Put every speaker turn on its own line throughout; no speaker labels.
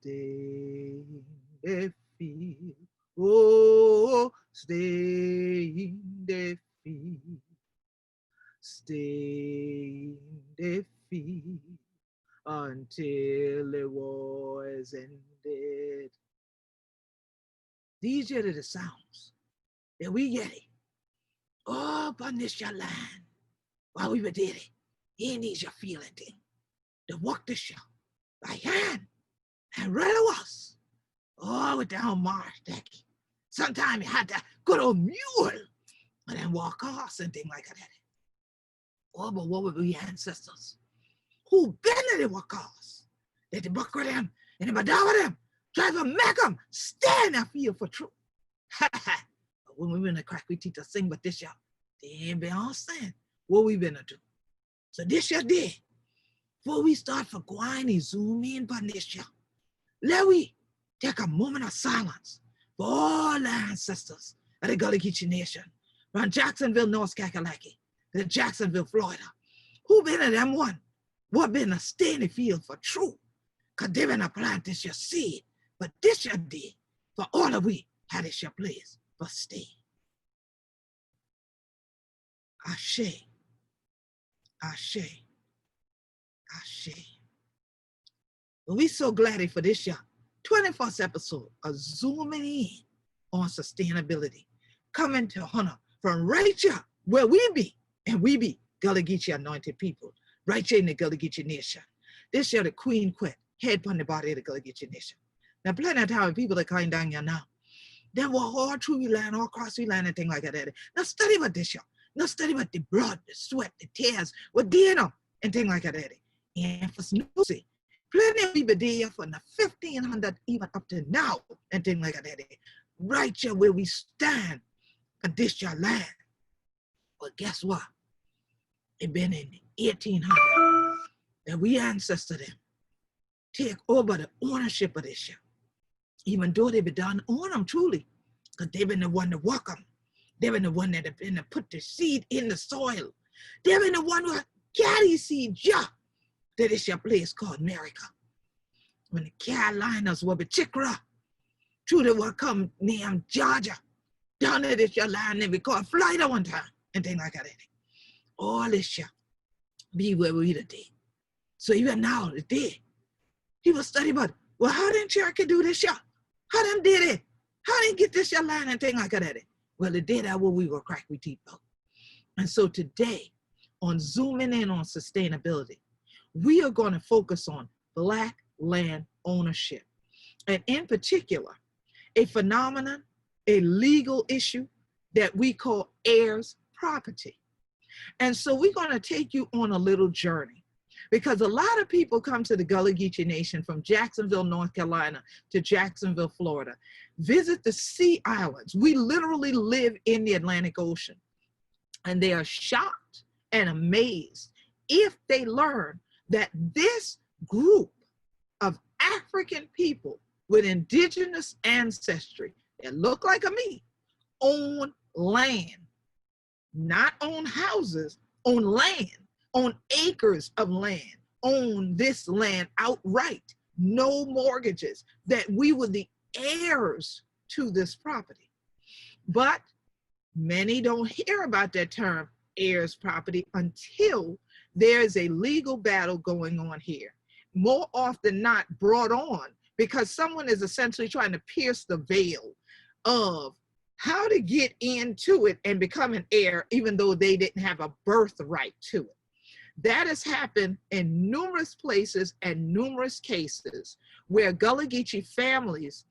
stay in the field. Oh, stay in the field. Stay in the field until the war is ended. These are the sounds that we get it up on this your land while we were did it. He needs your feeling thing to walk the show by hand and right of us. Oh, down Marsh Deck. Sometimes you had that good old mule and then walk horse and things like that. Oh, but what would we ancestors who been in the walk horse? They buck with them and they badawa them, try to make them stand and feel for truth. But when we were in the crack, we teach us sing, but this year, they ain't been all saying what we been to do. So this year day, before we start for going and zoom in on this year, let we take a moment of silence for all the ancestors of the Gullah Geechee Nation from Jacksonville, North Carolina, to Jacksonville, Florida, who been in them one, what been a stay in the field for truth, because they been a plant this year seed, but this year day, for all of we had this year place for stay. Ashe, Ashe, Ashe. But we so glad for this year 21st episode of zooming in on sustainability, coming to honor from right here where we be, and we be Gullah Geechee anointed people, right here in the Gullah Geechee Nation. This year the Queen quit, head upon the body of the Gullah Geechee Nation. Now plenty of time people are coming down here now. Then walk all through we land, all across we land and things like that. Now study about this year. Now study about the blood, the sweat, the tears, what they you know, and things like that. And for Snoozy, plenty of people there from the 1500 even up to now and things like that. Right here where we stand on this your land. But guess what? It been in the 1800s that we ancestors them take over the ownership of this year. Even though they be done on them truly, because they've been the one to walk them. They've been the one that have been to put the seed in the soil. They've been the one who carry seed, yeah. That is your place called America. When the Carolinas were the Chikra, through the what come named Georgia, down there this your land and we called Florida one time, and things like that. All this year be where we today. So even now, today, people study about, well, how didn't Cherokee do this year? How them did it? How didn't get this your land and things like that? Well, the day that what we will crack we teeth out. And so today, on zooming in on sustainability, we are going to focus on Black land ownership. And in particular, a phenomenon, a legal issue that we call heirs property. And so we're going to take you on a little journey, because a lot of people come to the Gullah Geechee Nation from Jacksonville, North Carolina to Jacksonville, Florida, visit the Sea Islands. We literally live in the Atlantic Ocean. And they are shocked and amazed if they learn that this group of African people with indigenous ancestry that look like a me own land, not own houses, own land, own acres of land, own this land outright, no mortgages, that we were the heirs to this property. But many don't hear about that term heirs property until there's a legal battle going on here. More often not brought on because someone is essentially trying to pierce the veil of how to get into it and become an heir, even though they didn't have a birthright to it. That has happened in numerous places and numerous cases where Gullah Geechee families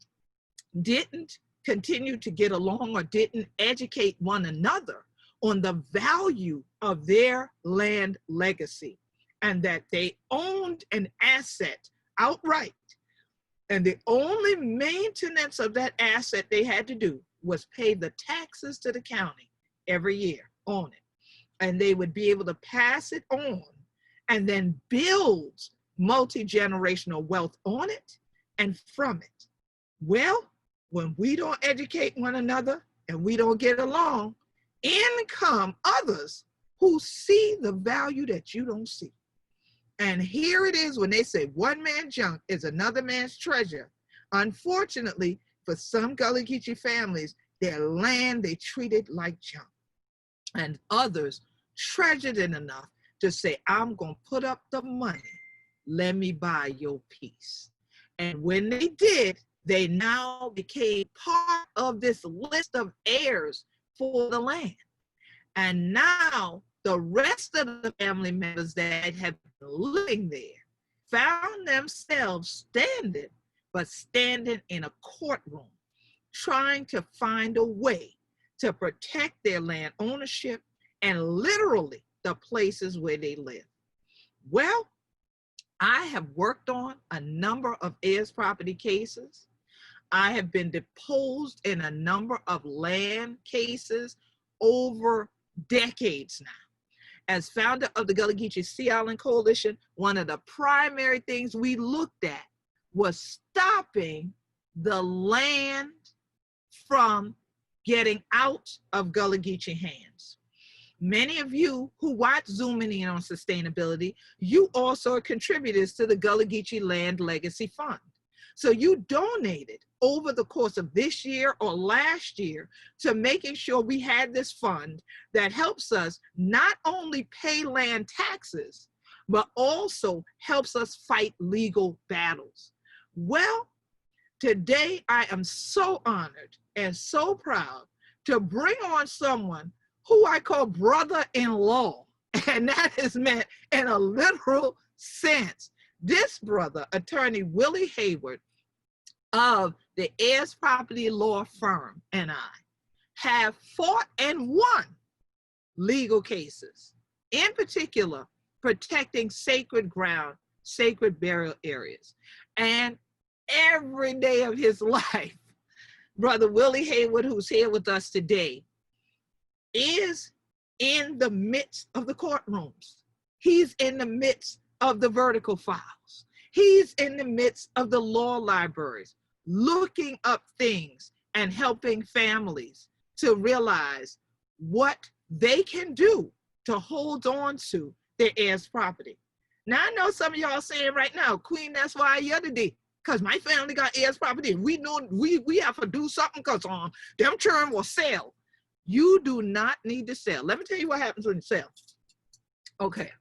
didn't continue to get along or didn't educate one another on the value of their land legacy, and that they owned an asset outright. And the only maintenance of that asset they had to do was pay the taxes to the county every year on it. And they would be able to pass it on and then build multi-generational wealth on it and from it. Well, when we don't educate one another and we don't get along, in come others who see the value that you don't see. And here it is when they say one man's junk is another man's treasure. Unfortunately, for some Gullah Geechee families, their land they treated like junk. And others treasured it enough to say, I'm going to put up the money. Let me buy your piece. And when they did, they now became part of this list of heirs for the land. And now the rest of the family members that have been living there found themselves standing, but standing in a courtroom, trying to find a way to protect their land ownership and literally the places where they live. Well, I have worked on a number of heirs property cases. I have been deposed in a number of land cases over decades now. As founder of the Gullah Geechee Sea Island Coalition, one of the primary things we looked at was stopping the land from getting out of Gullah Geechee hands. Many of you who watch Zooming In on Sustainability, you also are contributors to the Gullah Geechee Land Legacy Fund. So you donated over the course of this year or last year to making sure we had this fund that helps us not only pay land taxes, but also helps us fight legal battles. Well, today I am so honored and so proud to bring on someone who I call brother-in-law, and that is meant in a literal sense. This brother, attorney Willie Hayward of the Heirs Property Law Firm, and I have fought and won legal cases, in particular, protecting sacred ground, sacred burial areas. And every day of his life, Brother Willie Hayward, who's here with us today, is in the midst of the courtrooms. He's in the midst of the vertical files. He's in the midst of the law libraries, looking up things and helping families to realize what they can do to hold on to their heirs' property. Now, I know some of y'all saying right now, Queen, that's why I'm here today, because my family got heirs' property. We know we have to do something because them children will sell. You do not need to sell. Let me tell you what happens when you sell. Okay.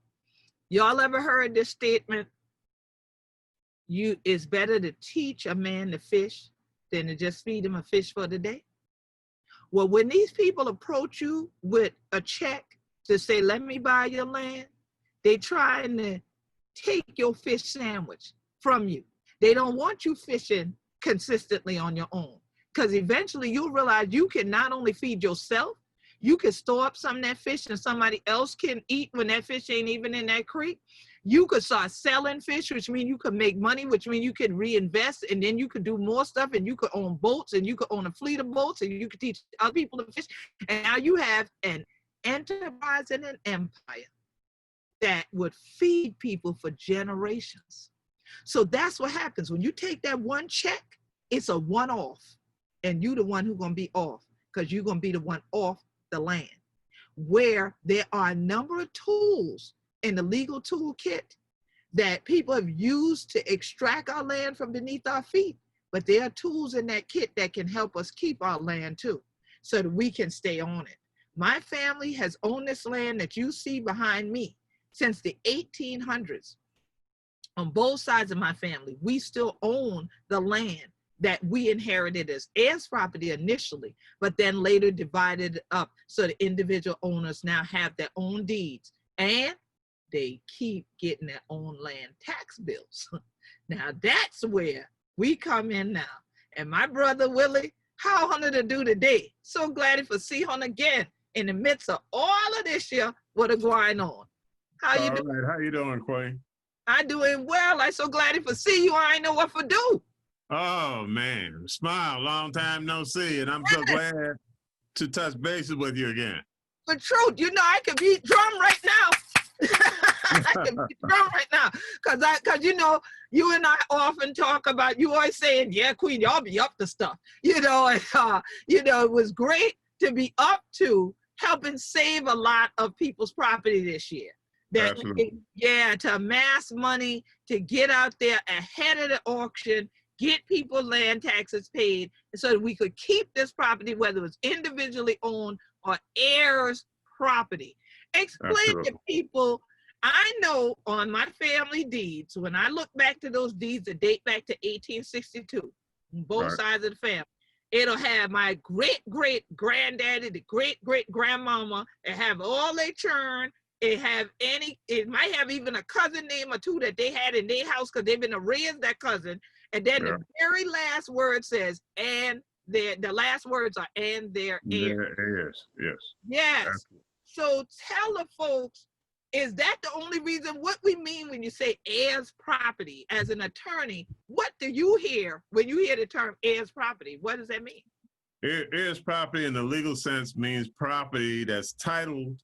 Y'all ever heard this statement? It's better to teach a man to fish than to just feed him a fish for the day. Well, when these people approach you with a check to say, let me buy your land, they trying to take your fish sandwich from you. They don't want you fishing consistently on your own. Because eventually you'll realize you can not only feed yourself, you can store up some of that fish and somebody else can eat when that fish ain't even in that creek. You could start selling fish, which means you could make money, which means you could reinvest, and then you could do more stuff, and you could own boats, and you could own a fleet of boats, and you could teach other people to fish. And now you have an enterprise and an empire that would feed people for generations. So that's what happens. When you take that one check, it's a one-off. And you the one who's going to be off, because you're going to be the one off the land. Where there are a number of tools in the legal toolkit that people have used to extract our land from beneath our feet, but there are tools in that kit that can help us keep our land too, so that we can stay on it. My family has owned this land that you see behind me since the 1800s. On both sides of my family, we still own the land that we inherited as heirs property initially, but then later divided up so the individual owners now have their own deeds, and they keep getting their own land tax bills. Now that's where we come in now. And my brother Willie, how honored to do today. So glad to see him again in the midst of all of this year, what is going on. How you doing?
Right. How you doing, Queen?
I'm doing well. I'm so glad to see you. I ain't know what to do.
Oh man, smile, long time no see, and I'm so glad to touch bases with you again.
For truth, you know, I could beat drum right now. I could beat drum right now, cause you know, you and I often talk about, you always saying, yeah, Queen, y'all be up to stuff, you know, and you know, it was great to be up to helping save a lot of people's property this year. that
Absolutely.
to amass money to get out there ahead of the auction, get people land taxes paid, so that we could keep this property, whether it was individually owned or heirs property. Explain to
Absolutely.
people. I know on my family deeds, when I look back to those deeds that date back to 1862, both
Right.
sides of the family, it'll have my great great granddaddy, the great great grandmama, it have all their churn. It might have even a cousin name or two that they had in their house because they've been raised that cousin. And then
Yeah.
the very last word says, and the last words are, and their heirs.
There is. Yes.
Yes.
Absolutely.
So tell the folks, is that the only reason? What we mean when you say heirs property as an attorney, what do you hear when you hear the term heirs property? What does that mean?
Heirs property in the legal sense means property that's titled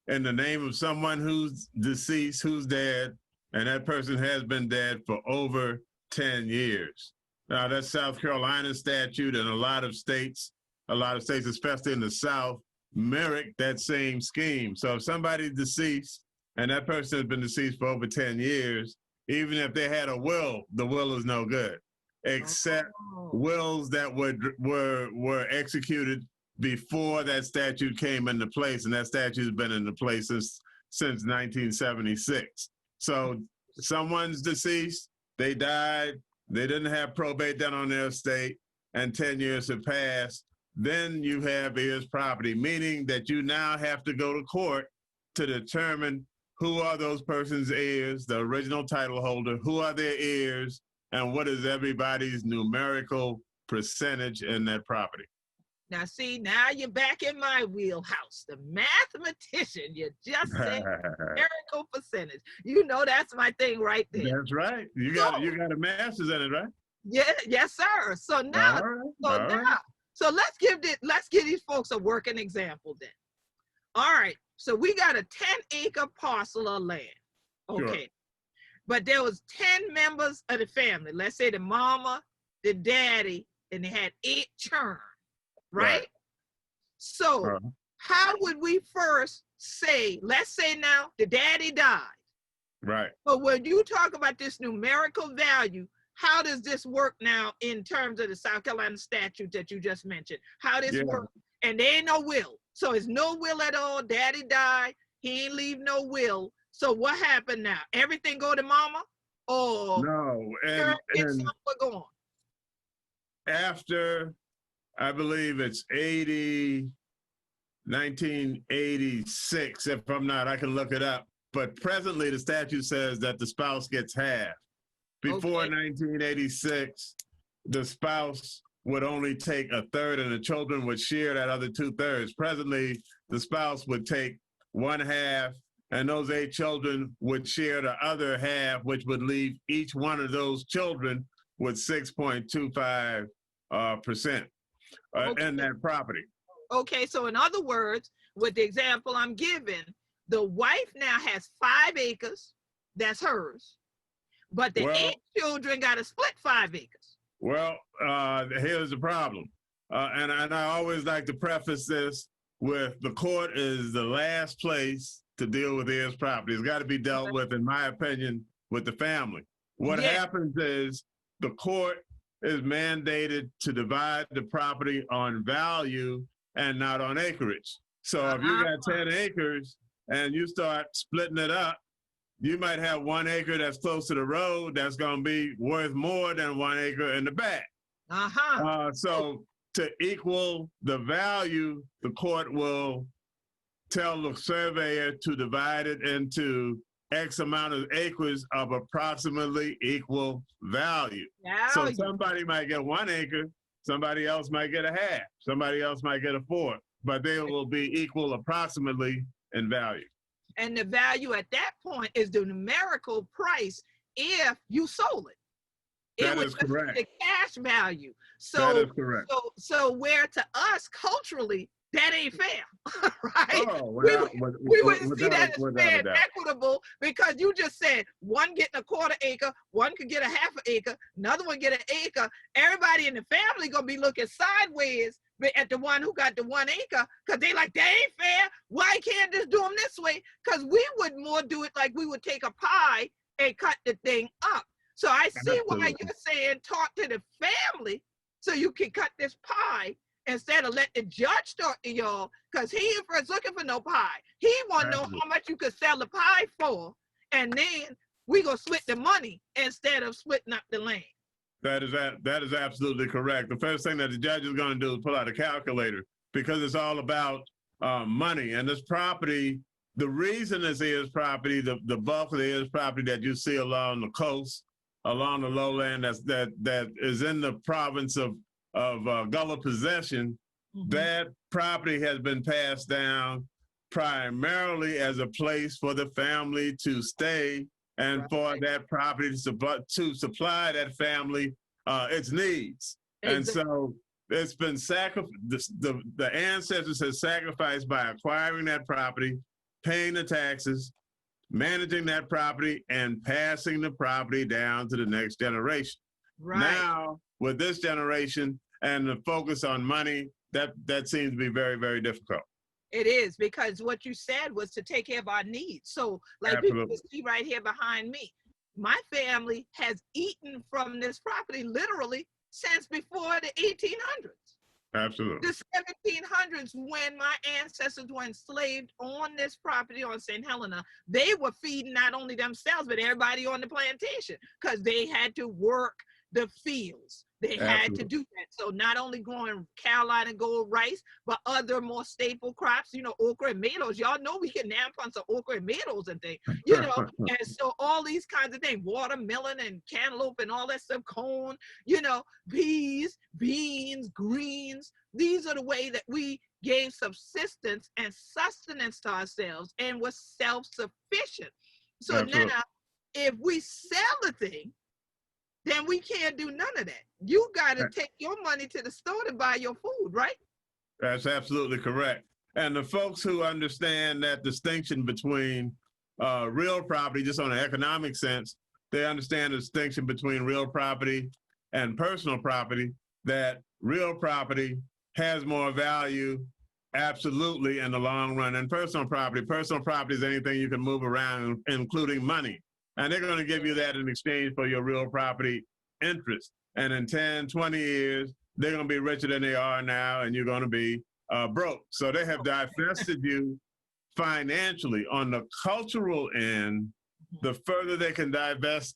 in the name of someone who's deceased, who's dead, and that person has been dead for over 10 years. Now, that's South Carolina statute, and a lot of states, especially in the South, mimic that same scheme. So if somebody's deceased and that person has been deceased for over 10 years, even if they had a will, the will is no good, except wills that were executed before that statute came into place, and that statute has been into place since 1976. So someone's deceased, they died, they didn't have probate done on their estate, and 10 years have passed. Then you have heirs property, meaning that you now have to go to court to determine who are those persons' heirs, the original title holder, who are their heirs, and what is everybody's numerical percentage in that property.
Now, see, now you're back in my wheelhouse. The mathematician, you just said numerical percentage. You know that's my thing right there.
That's right. You got a master's in it, right?
Yeah, yes, sir. So now, so let's give these folks a working example then. All right. So we got a 10-acre parcel of land. Okay. Sure. But there was 10 members of the family. Let's say the mama, the daddy, and they had 8 children. Right? So how would we first say, let's say now the daddy died.
Right.
But when you talk about this numerical value, how does this work now in terms of the South Carolina statute that you just mentioned? How this work? And there ain't no will. So it's no will at all. Daddy died. He ain't leave no will. So what happened now? Everything go to mama? Or
no, and
go on.
After, I believe it's 1986, if I'm not, I can look it up. But presently the statute says that the spouse gets half. Before 1986, the spouse would only take a third and the children would share that other 2/3. Presently, the spouse would take 1/2 and those 8 children would share the other half, which would leave each one of those children with 6.25% in that property.
Okay, so in other words, with the example I'm giving, the wife now has 5 acres, that's hers, but the 8 children got to split 5 acres.
Well, here's the problem. And I always like to preface this with the court is the last place to deal with heirs property. It's got to be dealt with, in my opinion, with the family. What happens is the court is mandated to divide the property on value and not on acreage. So if you got 10 acres and you start splitting it up, you might have 1 acre that's close to the road that's going to be worth more than 1 acre in the back. So to equal the value, the court will tell the surveyor to divide it into X amount of acres of approximately equal value. So somebody might get 1 acre, somebody else might get a half, somebody else might get a 1/4, but they will be equal approximately in value.
And the value at that point is the numerical price if you sold it.
That is correct.
The cash value. So
that is correct.
So where to us culturally, that ain't fair, right?
Oh,
we wouldn't see that as fair and equitable because you just said one getting a 1/4 acre, one could get a 1/2 acre, another one get an acre. Everybody in the family gonna be looking sideways at the one who got the 1 acre, because they like, that ain't fair. Why can't just do them this way? Because we would more do it like we would take a pie and cut the thing up. So I see why you're saying talk to the family so you can cut this pie instead of let the judge talk to y'all, because he ain't first looking for no pie. He want to know how much you could sell the pie for, and then we gonna split the money instead of splitting up the land.
That is absolutely correct. The first thing that the judge is going to do is pull out a calculator, because it's all about money. And this property, the reason this is property, the bulk of the is property that you see along the coast, along the lowland, that is in the province of Gullah possession, that property has been passed down primarily as a place for the family to stay, and for that property to supply that family its needs. Exactly. And so it's been the ancestors have sacrificed by acquiring that property, paying the taxes, managing that property, and passing the property down to the next generation. Right. Now, with this generation and the focus on money, that seems to be very, very difficult.
It is, because what you said was to take care of our needs. So like Absolutely. People can see right here behind me, my family has eaten from this property literally since before the 1800s.
Absolutely.
The 1700s, when my ancestors were enslaved on this property on St. Helena, they were feeding not only themselves, but everybody on the plantation, because they had to work the fields. They had to do that. So not only growing Carolina gold rice, but other more staple crops, okra and tomatoes. Y'all know we can nap on some okra and tomatoes and things, and so all these kinds of things, watermelon and cantaloupe and all that stuff, corn, peas, beans, greens. These are the way that we gave subsistence and sustenance to ourselves and was self-sufficient. So now, if we sell the thing, then we can't do none of that. You got to take your money to the store to buy your food, right?
That's absolutely correct. And the folks who understand that distinction between real property, just on an economic sense, they understand the distinction between real property and personal property, that real property has more value, absolutely, in the long run, than personal property. Personal property is anything you can move around, including money. And they're going to give you that in exchange for your real property interest. And in 10, 20 years, they're going to be richer than they are now, and you're going to be broke. So they have divested you financially. On the cultural end, the further they can divest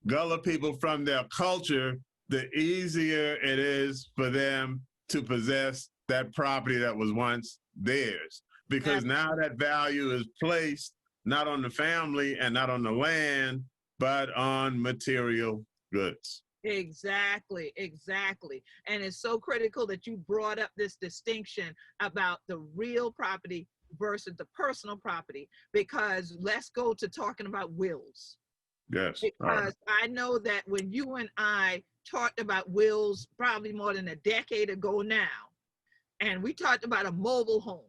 Gullah people from their culture, the easier it is for them to possess that property that was once theirs. Because now that value is placed not on the family and not on the land, but on material goods.
Exactly. And it's so critical that you brought up this distinction about the real property versus the personal property, because let's go to talking about wills.
Yes.
Because I know that when you and I talked about wills probably more than a decade ago now, and we talked about a mobile home.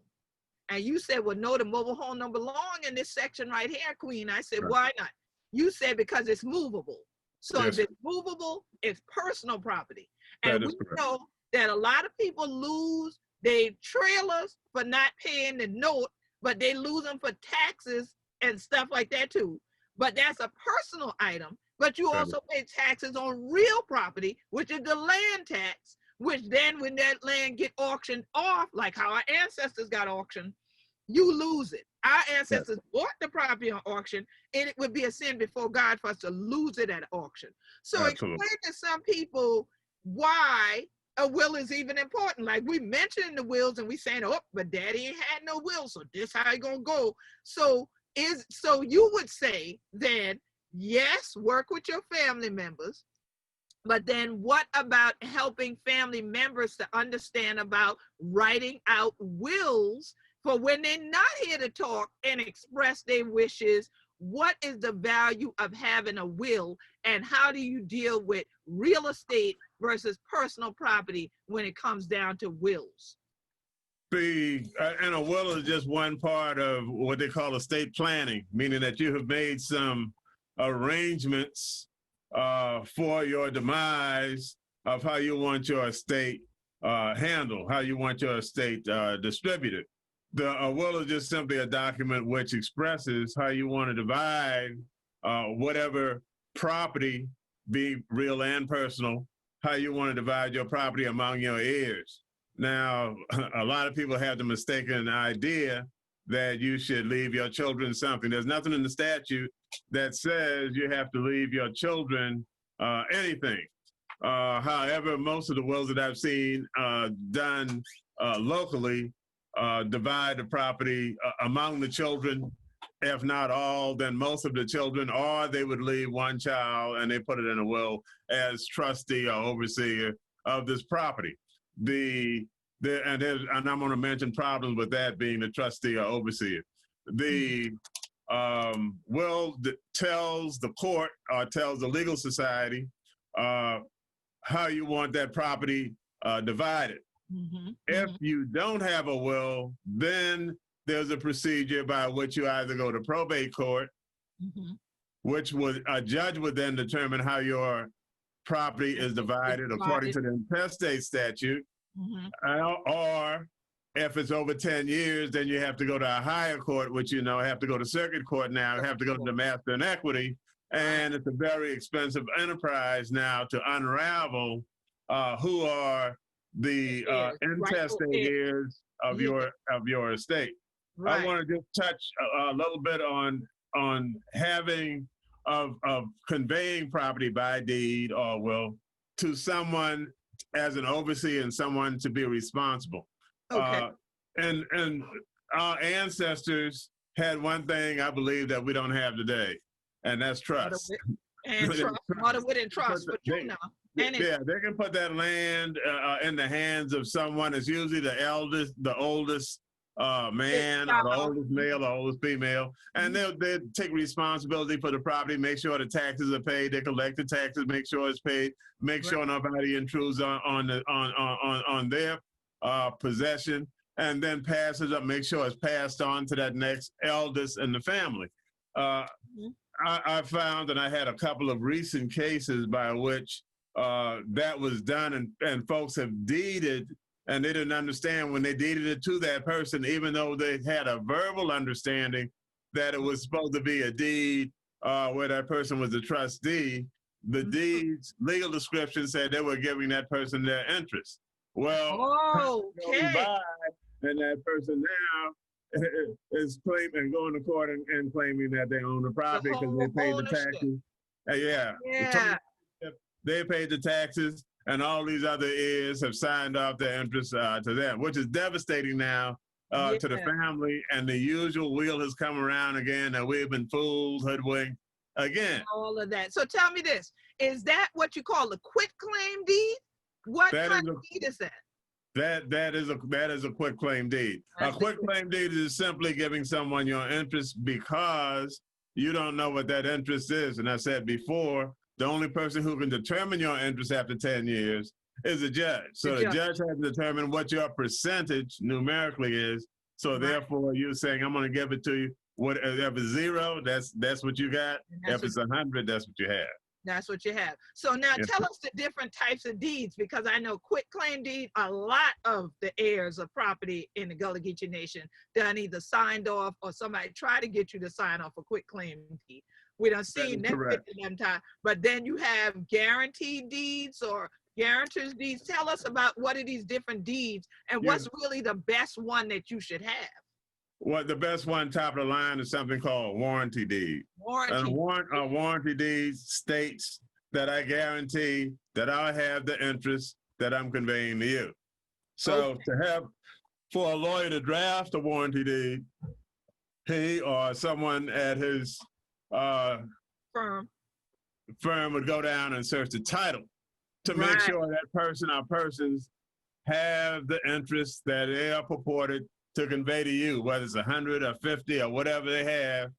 And you said, well, no, the mobile home don't belong in this section right here, Queen. I said, why not? You said, because it's movable. So if it's movable, it's personal property. And we know that a lot of people lose their trailers for not paying the note, but they lose them for taxes and stuff like that too. But that's a personal item. But you also pay taxes on real property, which is the land tax, which then when that land get auctioned off, like how our ancestors got auctioned, you lose it. Our ancestors bought the property on auction, and it would be a sin before God for us to lose it at auction. So explain to some people why a will is even important. Like we mentioned the wills, and we saying, oh, but daddy ain't had no will, so this how it gonna go. So you would say then, yes, work with your family members, but then what about helping family members to understand about writing out wills for when they're not here to talk and express their wishes? What is the value of having a will, and how do you deal with real estate versus personal property when it comes down to wills?
And a will is just one part of what they call estate planning, meaning that you have made some arrangements for your demise of how you want your estate handle, how you want your estate distributed. The will is just simply a document which expresses how you want to divide whatever property, be real and personal, how you want to divide your property among your heirs. Now, a lot of people have the mistaken idea that you should leave your children something. There's nothing in the statute that says you have to leave your children anything. However, most of the wills that I've seen done locally divide the property among the children. If not all, then most of the children, or they would leave one child and they put it in a will as trustee or overseer of this property. And I'm going to mention problems with that being the trustee or overseer. The will tells the court or tells the legal society how you want that property divided. If you don't have a will, then there's a procedure by which you either go to probate court, which would a judge would then determine how your property is divided according to the intestate statute, or if it's over 10 years, then you have to go to a higher court, which have to go to circuit court now, have to go to the master in equity, and it's a very expensive enterprise now to unravel who are the intestate heirs of your estate. I want to just touch a little bit on having of conveying property by deed or will to someone as an overseer and someone to be responsible. And our ancestors had one thing I believe that we don't have today, and that's trust.
And trust, mother wouldn't trust, but
they can put that land in the hands of someone. It's usually the oldest man, or the oldest male, or oldest female, and they'll take responsibility for the property, make sure the taxes are paid, they collect the taxes, make sure it's paid, make sure nobody intrudes on their possession, and then passes up, make sure it's passed on to that next eldest in the family. I found, and I had a couple of recent cases by which that was done, and folks have deeded, and they didn't understand when they deeded it to that person, even though they had a verbal understanding that it was supposed to be a deed where that person was a trustee. The deed's legal description said they were giving that person their interest. Well, and that person now is claiming, going to court and claiming that they own the property because they paid the taxes. They paid the taxes, and all these other heirs have signed off their interest to them, which is devastating now to the family. And the usual wheel has come around again, and we've been fooled, hoodwinked again.
All of that. So tell me this: is that what you call a quitclaim deed? What kind of deed is that?
That is a quitclaim deed. A quitclaim deed is simply giving someone your interest because you don't know what that interest is. And I said before, the only person who can determine your interest after 10 years is a judge. So the judge has to determine what your percentage numerically is. So therefore, you're saying, I'm going to give it to you. If it's 0, that's what you got. If it's 100, that's what you have.
That's what you have. So now tell us the different types of deeds, because I know quitclaim deed, a lot of the heirs of property in the Gullah Geechee Nation done either signed off or somebody tried to get you to sign off a quitclaim deed. We done seen that 50 times. But then you have guaranteed deeds or guarantors deeds. Tell us about what are these different deeds and what's really the best one that you should have.
Well, the best one, top of the line, is something called warranty deed. A warranty deed states that I guarantee that I have the interest that I'm conveying to you. So for a lawyer to draft a warranty deed, he or someone at his firm would go down and search the title to make sure that person or persons have the interest that they are purported to convey to you, whether it's 100 or 50 or whatever they have.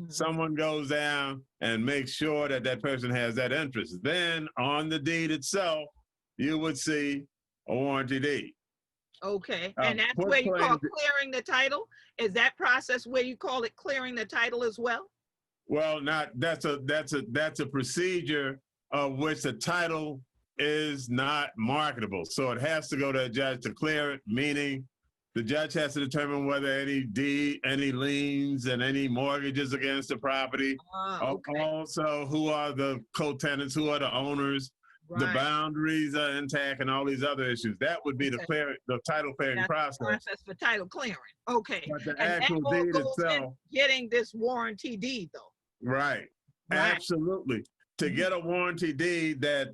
Someone goes down and makes sure that that person has that interest. Then on the deed itself, you would see a warranty deed.
Okay, and that's where you call clearing the title? Is that process where you call it clearing the title as well?
Well, that's a procedure of which the title is not marketable. So it has to go to a judge to clear it, meaning the judge has to determine whether any deed, any liens, and any mortgages against the property.
Okay.
Also, who are the co-tenants, who are the owners, the boundaries are intact, and all these other issues. That would be the title clearing process.
Process for title clearing. Okay.
But the
and
actual
that
deed
goes
itself.
in getting this warranty deed, though.
Right. Absolutely. To get a warranty deed, that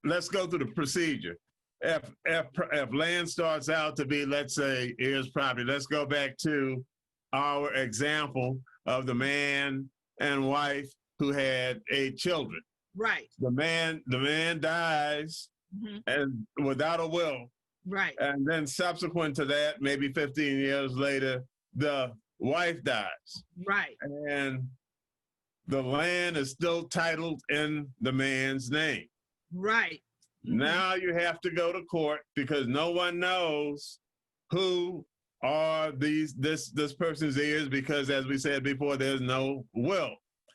let's go through the procedure. If land starts out to be, let's say, heirs property, let's go back to our example of the man and wife who had 8 children.
Right.
The man dies and without a will.
Right.
And then subsequent to that, maybe 15 years later, the wife dies.
Right.
And the land is still titled in the man's name.
Right.
Now you have to go to court because no one knows who are this person's heirs, because as we said before, there's no will.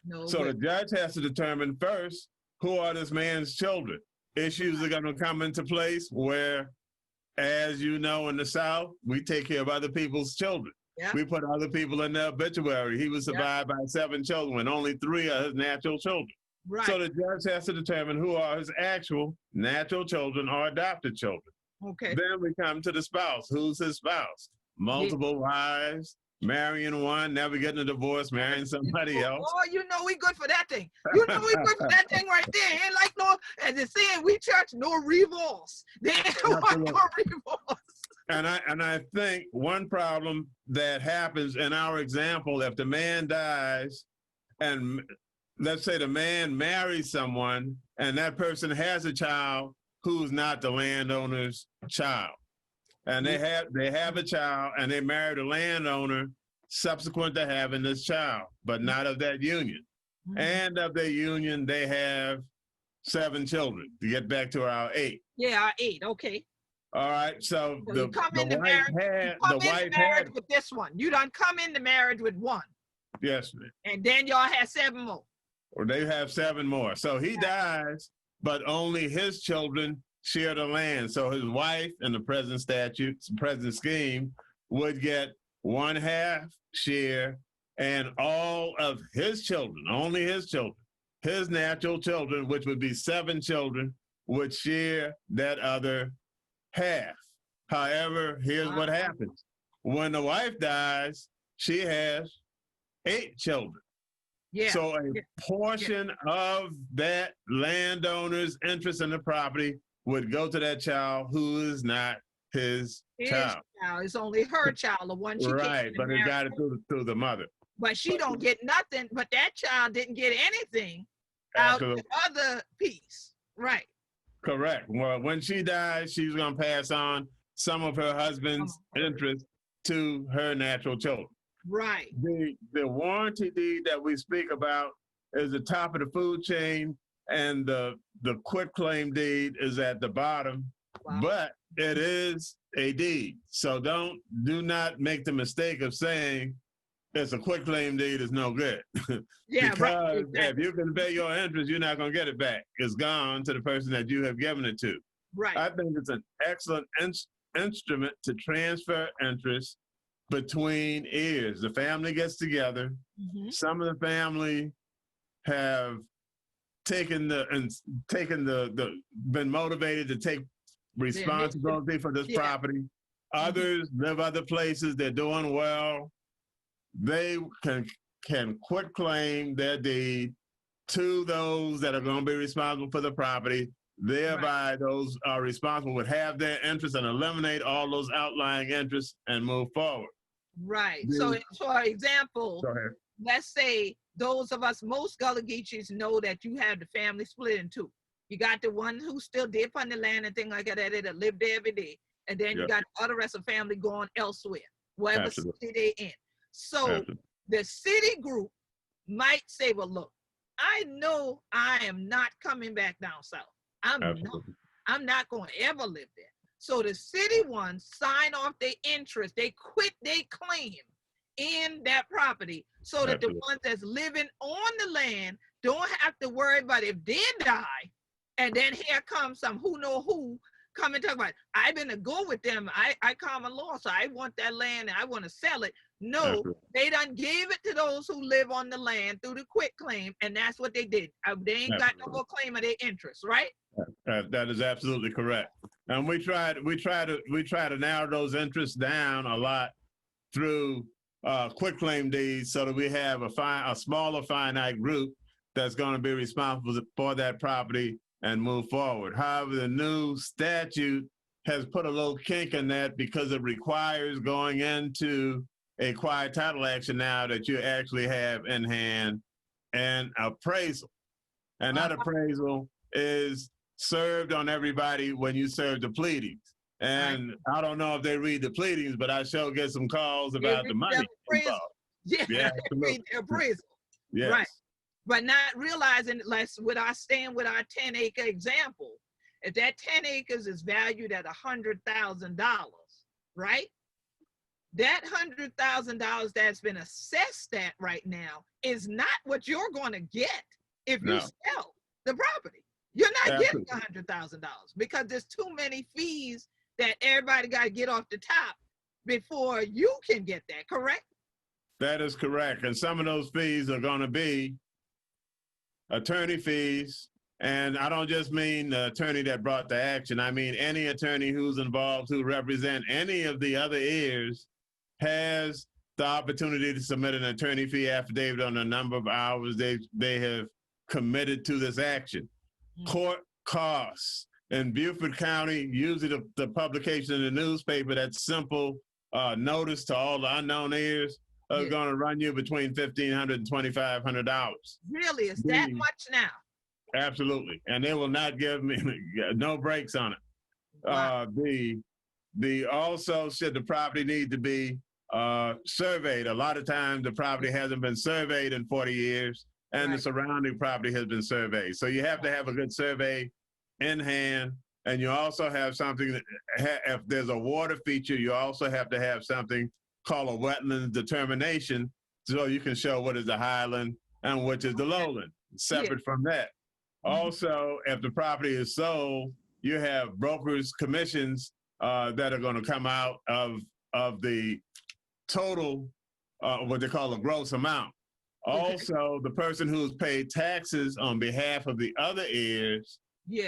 The judge has to determine first, who are this man's children. Issues are going to come into place where, as you know, in the South, we take care of other people's children. Yep. We put other people in the obituary. He was survived by 7 children, when only 3 are his natural children. Right. So the judge has to determine who are his actual natural children or adopted children.
Okay.
Then we come to the spouse. Who's his spouse? Multiple wives, marrying one, never getting a divorce, marrying somebody else.
Oh, you know we good for that thing. You know we good for that thing right there. Ain't like no, as they say in we church, no remorse. They ain't want no remorse.
And I think one problem that happens in our example, if the man dies and let's say the man marries someone and that person has a child who's not the landowner's child. And they have a child and they married a landowner subsequent to having this child, but not of that union. And of their union, they have 7 children, to get back to our 8.
Yeah, our 8, okay.
All right, so the
wife had with this one. You done come into marriage with 1.
Yes, ma'am.
And then y'all have 7 more.
Or they have 7 more. So he dies, but only his children share the land. So his wife, in the present statutes, present scheme, would get 1/2 share, and all of his children, only his children, his natural children, which would be 7 children, would share that other half. However, here's what happens. When the wife dies, she has 8 children. Yeah. So a portion of that landowner's interest in the property would go to that child who is not his child.
It's only her child, the one she
right, but it got it through the mother.
But she don't get nothing, but that child didn't get anything out of the other piece. Right.
Correct. Well, when she dies, she's going to pass on some of her husband's interest to her natural children.
Right.
The warranty deed that we speak about is the top of the food chain, and the quitclaim deed is at the bottom. Wow. But it is a deed. So do not make the mistake of saying it's a quitclaim deed is no good.
Yeah,
because if you can pay your interest, you're not going to get it back. It's gone to the person that you have given it to.
Right.
I think it's an excellent instrument to transfer interest between heirs. The family gets together. Some of the family have been motivated to take responsibility for this property. Others live other places. They're doing well. They can quit claim their deed to those that are going to be responsible for the property. Thereby, those are responsible would have their interest and eliminate all those outlying interests and move forward.
Right. So, for example, let's say those of us, most Gullah Geechees know that you have the family split in 2. You got the one who still did on the land and things like that that live there every day. And then you got the other rest of the family going elsewhere, whatever city they're in. So the city group might say, well, look, I know I am not coming back down south. I'm not going to ever live there. So the city ones sign off their interest. They quit their claim in that property so that the ones that's living on the land don't have to worry about if they die And then here comes some who know who come and talk about, I've been to go with them. I common law, so I want that land and I want to sell it. No, they done gave it to those who live on the land through the quit claim, and that's what they did. They ain't got no more claim of their interest, right?
That is absolutely correct. And we try to narrow those interests down a lot through quitclaim deeds, so that we have a smaller finite group that's going to be responsible for that property and move forward. However, the new statute has put a little kink in that because it requires going into a quiet title action now that you actually have in hand an appraisal. And that appraisal is served on everybody when you serve the pleadings. And I don't know if they read the pleadings, but I sure get some calls about the money involved.
Yeah, they read the appraisal.
Yes.
Right. But not realizing, staying with our 10-acre example, if that 10 acres is valued at $100,000, right? That $100,000 that's been assessed at right now is not what you're going to get if you sell the property. You're not getting $100,000 because there's too many fees that everybody got to get off the top before you can get that, correct?
That is correct. And some of those fees are going to be attorney fees. And I don't just mean the attorney that brought the action. I mean any attorney who's involved who represent any of the other heirs has the opportunity to submit an attorney fee affidavit on the number of hours they have committed to this action. Court costs. In Beaufort County, usually the publication in the newspaper, that simple notice to all the unknown heirs are going to run you between $1,500 and $2,500.
Really? Is that much now?
Absolutely. And they will not give me no breaks on it.
Wow.
Also, should the property need to be surveyed? A lot of times the property hasn't been surveyed in 40 years and the surrounding property has been surveyed. So you have to have a good survey in hand. And you also have something that, if there's a water feature, you also have to have something called a wetlands determination, so you can show what is the highland and which is the lowland, separate from that. Also, if the property is sold, you have brokers' commissions that are going to come out of the total, what they call a gross amount. Also, the person who's paid taxes on behalf of the other heirs,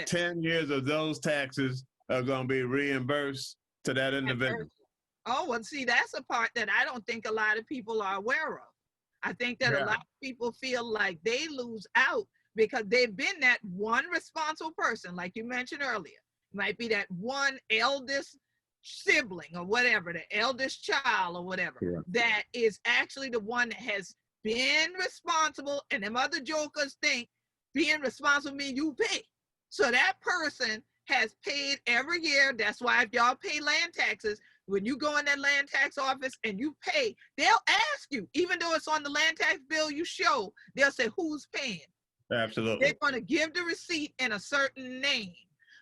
10 years of those taxes are going to be reimbursed to that individual.
Oh, well, see, that's a part that I don't think a lot of people are aware of. I think that a lot of people feel like they lose out because they've been that one responsible person, like you mentioned earlier. Might be that one eldest sibling or whatever, the eldest child or whatever, that is actually the one that has been responsible, and them other jokers think being responsible means you pay. So that person has paid every year. That's why if y'all pay land taxes, when you go in that land tax office and you pay, they'll ask you, even though it's on the land tax bill you show, they'll say, who's paying?
Absolutely.
They're going to give the receipt in a certain name.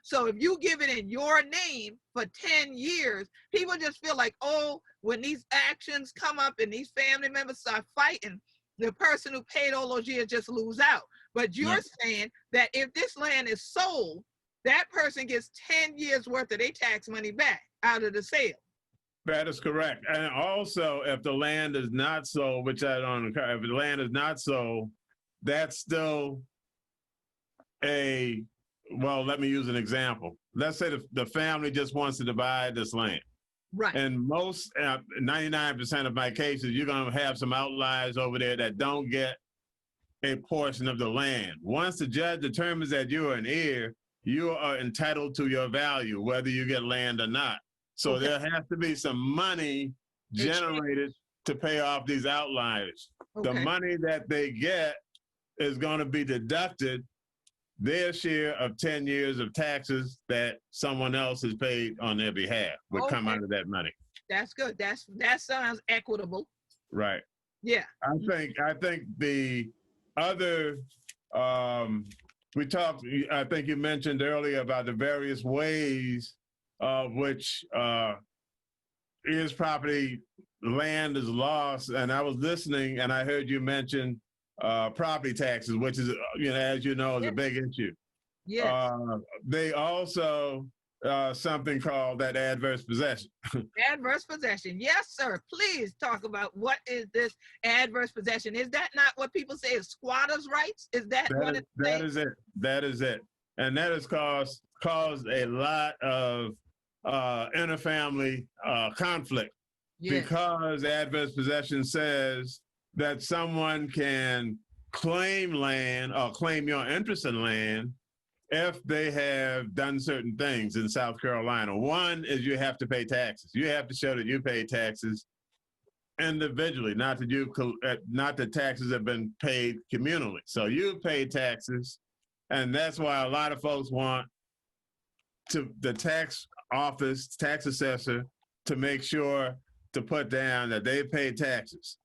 So if you give it in your name for 10 years, people just feel like, oh, when these actions come up and these family members start fighting, the person who paid all those years just lose out. But you're saying that if this land is sold, that person gets 10 years worth of their tax money back out of the sale.
That is correct. And also, if the land is not sold, which I don't, if the land is not sold, that's still well, let me use an example. Let's say the family just wants to divide this land.
Right.
And most, 99% of my cases, you're going to have some outliers over there that don't get a portion of the land. Once the judge determines that you're an heir, you are entitled to your value, whether you get land or not. So there has to be some money generated to pay off these outliers. The money that they get is going to be deducted their share of 10 years of taxes that someone else has paid on their behalf would come out of that money.
That's good. That sounds equitable.
Right.
Yeah.
I think the other, I think you mentioned earlier about the various ways which is property land is lost. And I was listening and I heard you mention property taxes, which is, as you know, is a big issue.
Yes.
They also something called that adverse possession.
Adverse possession. Yes, sir. Please talk about what is this adverse possession. Is that not what people say is squatters' rights? Is that what it's saying?
That is it. That is it. And that has caused a lot of interfamily conflict.
Yes.
Because adverse possession says that someone can claim land or claim your interest in land if they have done certain things in South Carolina. One is you have to pay taxes. You have to show that you pay taxes individually, not that taxes have been paid communally. So you pay taxes, and that's why a lot of folks want the tax office, tax assessor, to make sure to put down that they pay taxes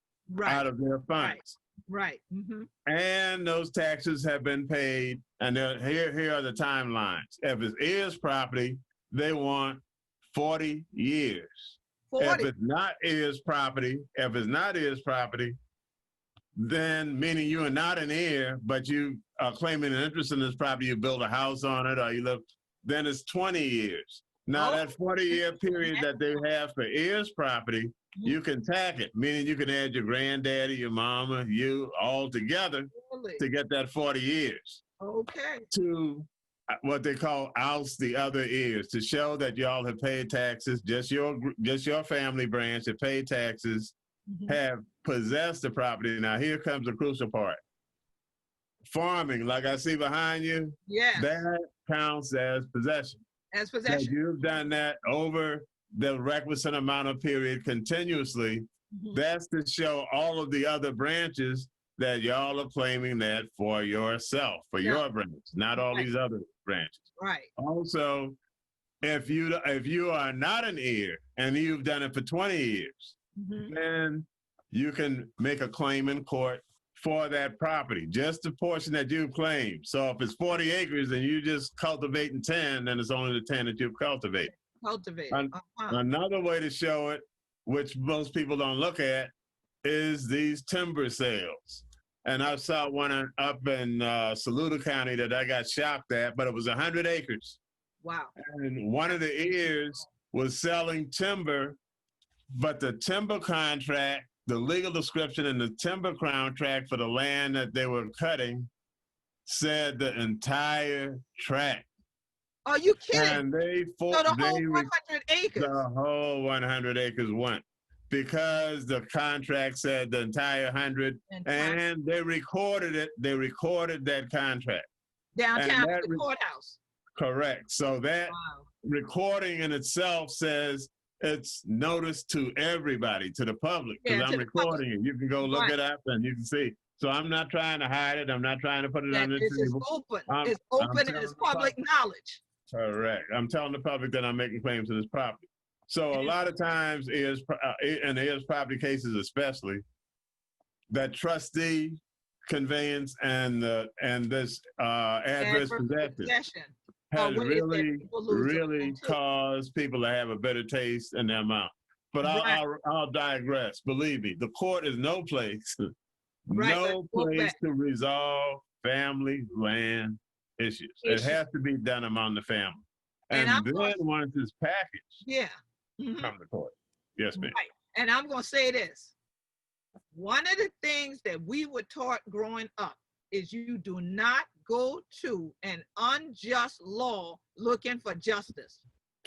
out of their funds.
Right. Mm-hmm.
And those taxes have been paid, and here are the timelines. If it's heirs property, they want 40 years.
40.
If it's not heirs property, then meaning you are not an heir, but you are claiming an interest in this property, you build a house on it, or you live, then it's 20 years. Now that 40-year period that they have for heirs property, you can tack it, meaning you can add your granddaddy, your mama, you all together to get that 40 years.
Okay.
To what they call oust the other heirs, to show that y'all have paid taxes, just your family branch have paid taxes, have possessed the property. Now here comes the crucial part. Farming, like I see behind you, that counts as possession.
As possession.
That you've done that over the requisite amount of period continuously. That's to show all of the other branches that y'all are claiming that for yourself, for your branch, not all these other branches.
Right.
Also, if you are not an heir and you've done it for 20 years, then you can make a claim in court for that property, just the portion that you've claimed. So if it's 40 acres and you just cultivating 10, then it's only the 10 that you've cultivated. Another way to show it, which most people don't look at, is these timber sales. And I saw one up in Saluda County that I got shocked at, but it was 100 acres.
Wow.
And one of the heirs was selling timber, but the timber contract, the legal description in the timber contract for the land that they were cutting said the entire tract.
Are you kidding?
And the whole 100 acres? The whole 100 acres went, because the contract said the entire 100, and they recorded it. They recorded that contract.
Downtown at the courthouse.
Correct. So that recording in itself says it's notice to everybody, to the public, because I'm recording it. You can go look it up and you can see. So I'm not trying to hide it. I'm not trying to put it on the table.
It's open. It's open and it's public knowledge.
Correct. I'm telling the public that I'm making claims to this property. So a lot of times, in the heirs property cases especially, that trustee conveyance and this adverse possession has really caused people to have a better taste in their mouth. But I'll digress. Believe me, the court is no place, no place to resolve family land issues. It has to be done among the family. And then once it's packaged, come to court. Yes, ma'am.
Right. And I'm going to say this. One of the things that we were taught growing up is you do not go to an unjust law looking for justice.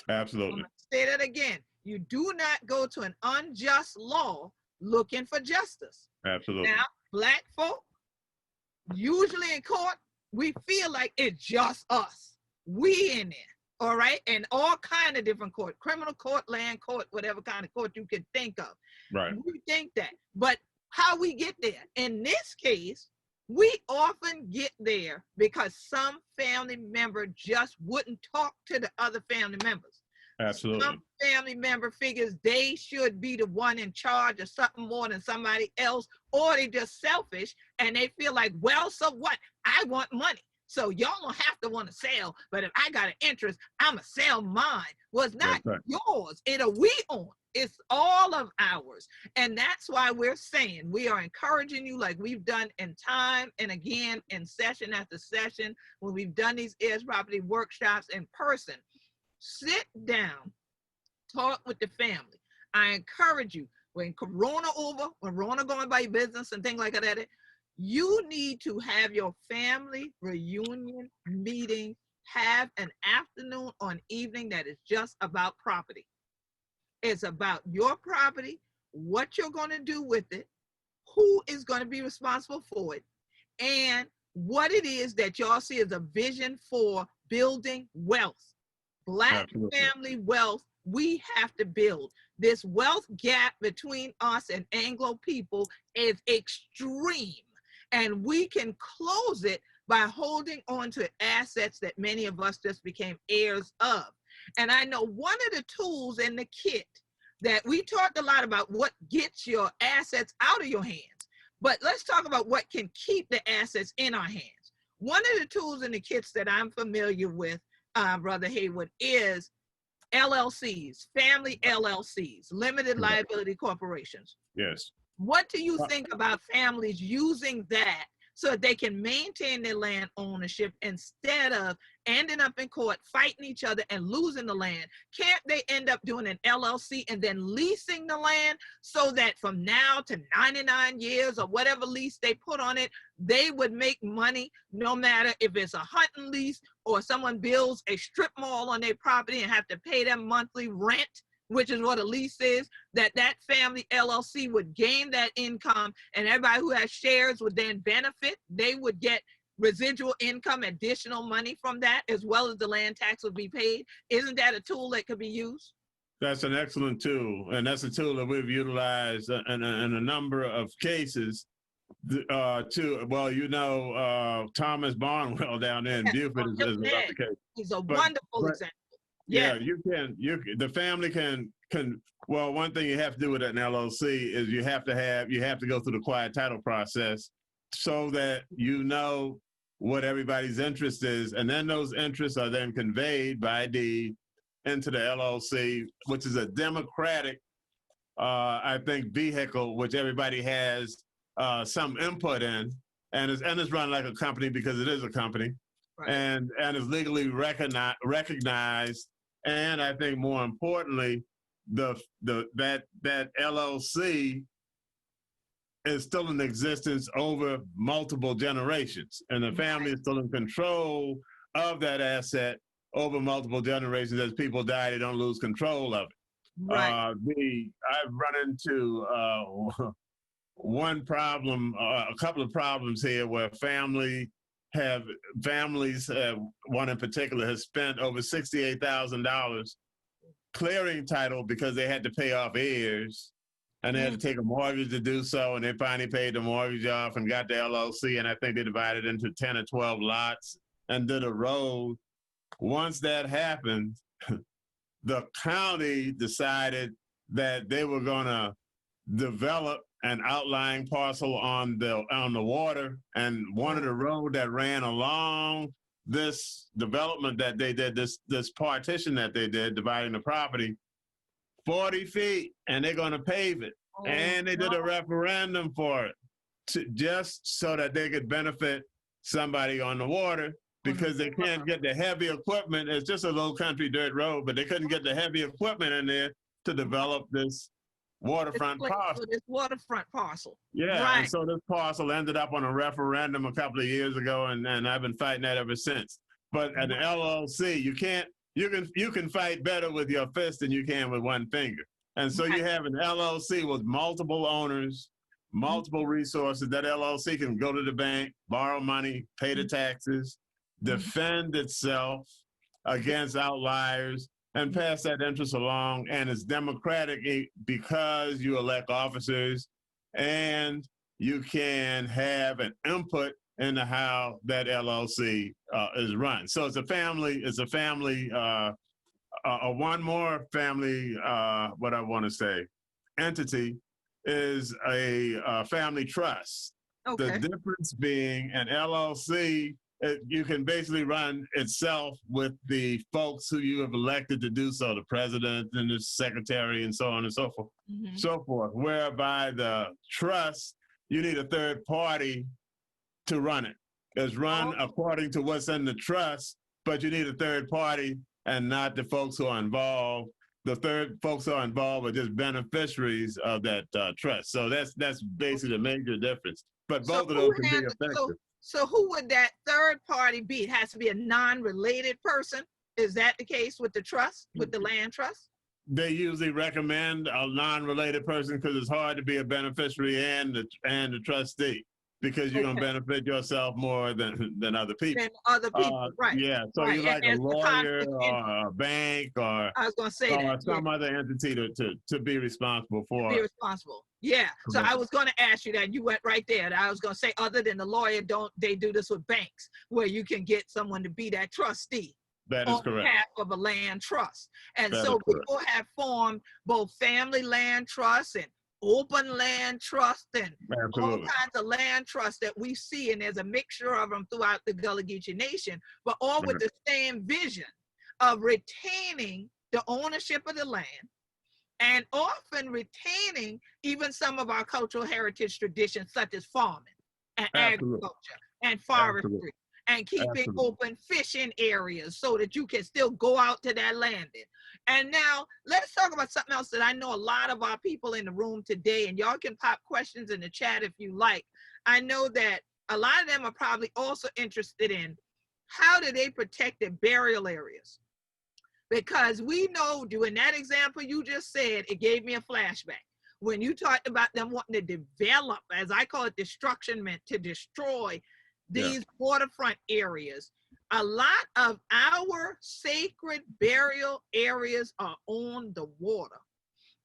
Absolutely.
I'm going to say that again. You do not go to an unjust law looking for justice.
Absolutely.
Now, Black folk, usually in court, we feel like it's just us. We in there. All right, and all kind of different court, criminal court, land court, whatever kind of court you can think of.
Right.
We think that, but how we get there? In this case, we often get there because some family member just wouldn't talk to the other family members.
Absolutely.
Some family member figures they should be the one in charge of something more than somebody else, or they just selfish and they feel like, well, so what? I want money. So y'all don't have to want to sell, but if I got an interest, I'ma sell mine. Well, it's not yours. We own. It's all of ours. And that's why we're saying, we are encouraging you, like we've done in time and again, in session after session, when we've done these heirs property workshops in person. Sit down, talk with the family. I encourage you, when Corona over, when Corona going by business and things like that, you need to have your family reunion meeting, have an afternoon or an evening that is just about property. It's about your property, what you're going to do with it, who is going to be responsible for it, and what it is that y'all see as a vision for building wealth. Black family wealth, we have to build. This wealth gap between us and Anglo people is extreme, and we can close it by holding on to assets that many of us just became heirs of. And I know one of the tools in the kit that we talked a lot about, what gets your assets out of your hands, but let's talk about what can keep the assets in our hands. One of the tools in the kits that I'm familiar with, Brother Haywood, is LLCs, family LLCs, limited liability corporations.
Yes.
What do you think about families using that so that they can maintain their land ownership instead of ending up in court, fighting each other and losing the land? Can't they end up doing an LLC and then leasing the land so that from now to 99 years or whatever lease they put on it, they would make money no matter if it's a hunting lease or someone builds a strip mall on their property and have to pay them monthly rent, which is what a lease is, that family LLC would gain that income, and everybody who has shares would then benefit. They would get residual income, additional money from that, as well as the land tax would be paid. Isn't that a tool that could be used?
That's an excellent tool, and that's a tool that we've utilized in a number of cases. Thomas Barnwell down there in Beaufort is another case.
He's a wonderful example.
Yeah, the family can, well, one thing you have to do with an LLC is you have to go through the quiet title process so that you know what everybody's interest is. And then those interests are then conveyed by deed into the LLC, which is a democratic, I think, vehicle, which everybody has some input in. And it's run like a company because it is a company. Right. And is legally recognized. And I think more importantly, that LLC is still in existence over multiple generations, and the family is still in control of that asset over multiple generations. As people die, they don't lose control of it. Right. I've run into one problem, a couple of problems here where families, one in particular, has spent over $68,000 clearing title because they had to pay off heirs, and they had to take a mortgage to do so, and they finally paid the mortgage off and got the LLC, and I think they divided into 10 or 12 lots and did a road. Once that happened, the county decided that they were going to develop an outlying parcel on the water, and one of the road that ran along this development that they did, this partition that they did, dividing the property, 40 feet, and they're going to pave it. And they did a referendum for it, just so that they could benefit somebody on the water, because they can't get the heavy equipment. It's just a low country dirt road, but they couldn't get the heavy equipment in there to develop this waterfront parcel.
This waterfront parcel.
Yeah, right. And so this parcel ended up on a referendum a couple of years ago, and I've been fighting that ever since. But an LLC, you can fight better with your fist than you can with one finger. And so you have an LLC with multiple owners, multiple resources. That LLC can go to the bank, borrow money, pay the taxes, defend itself against outliers, and pass that interest along. And it's democratic because you elect officers, and you can have an input into how that LLC is run. So it's a family, one more family, what I want to say, entity is a family trust. Okay. The difference being an LLC you can basically run itself with the folks who you have elected to do so, the president and the secretary and so on and so forth, so forth. Whereby the trust, you need a third party to run it. It's run according to what's in the trust, but you need a third party and not the folks who are involved. The third folks who are involved are just beneficiaries of that trust. So that's basically the major difference. But both of those can be effective.
So who would that third party be? It has to be a non-related person. Is that the case with the trust, with the land trust?
They usually recommend a non-related person because it's hard to be a beneficiary and the trustee, because you're going to benefit yourself more than other people.
Than other people, right.
Yeah, so you like a lawyer or a bank or,
I was going to say that,
some other entity to be responsible for.
Be responsible, yeah. So I was going to ask you that. You went right there. I was going to say, other than the lawyer, don't they do this with banks where you can get someone to be that trustee?
That is correct.
On behalf of a land trust. And so people have formed both family land trusts and open land trust and all kinds of land trusts that we see, and there's a mixture of them throughout the Gullah Geechee Nation, but all with the same vision of retaining the ownership of the land and often retaining even some of our cultural heritage traditions, such as farming and agriculture and forestry, and keeping open fishing areas so that you can still go out to that landing. And now let's talk about something else that I know a lot of our people in the room today, and y'all can pop questions in the chat if you like. I know that a lot of them are probably also interested in how do they protect their burial areas? Because we know, in that example you just said, it gave me a flashback. When you talked about them wanting to develop, as I call it, destruction meant to destroy these waterfront areas, a lot of our sacred burial areas are on the water.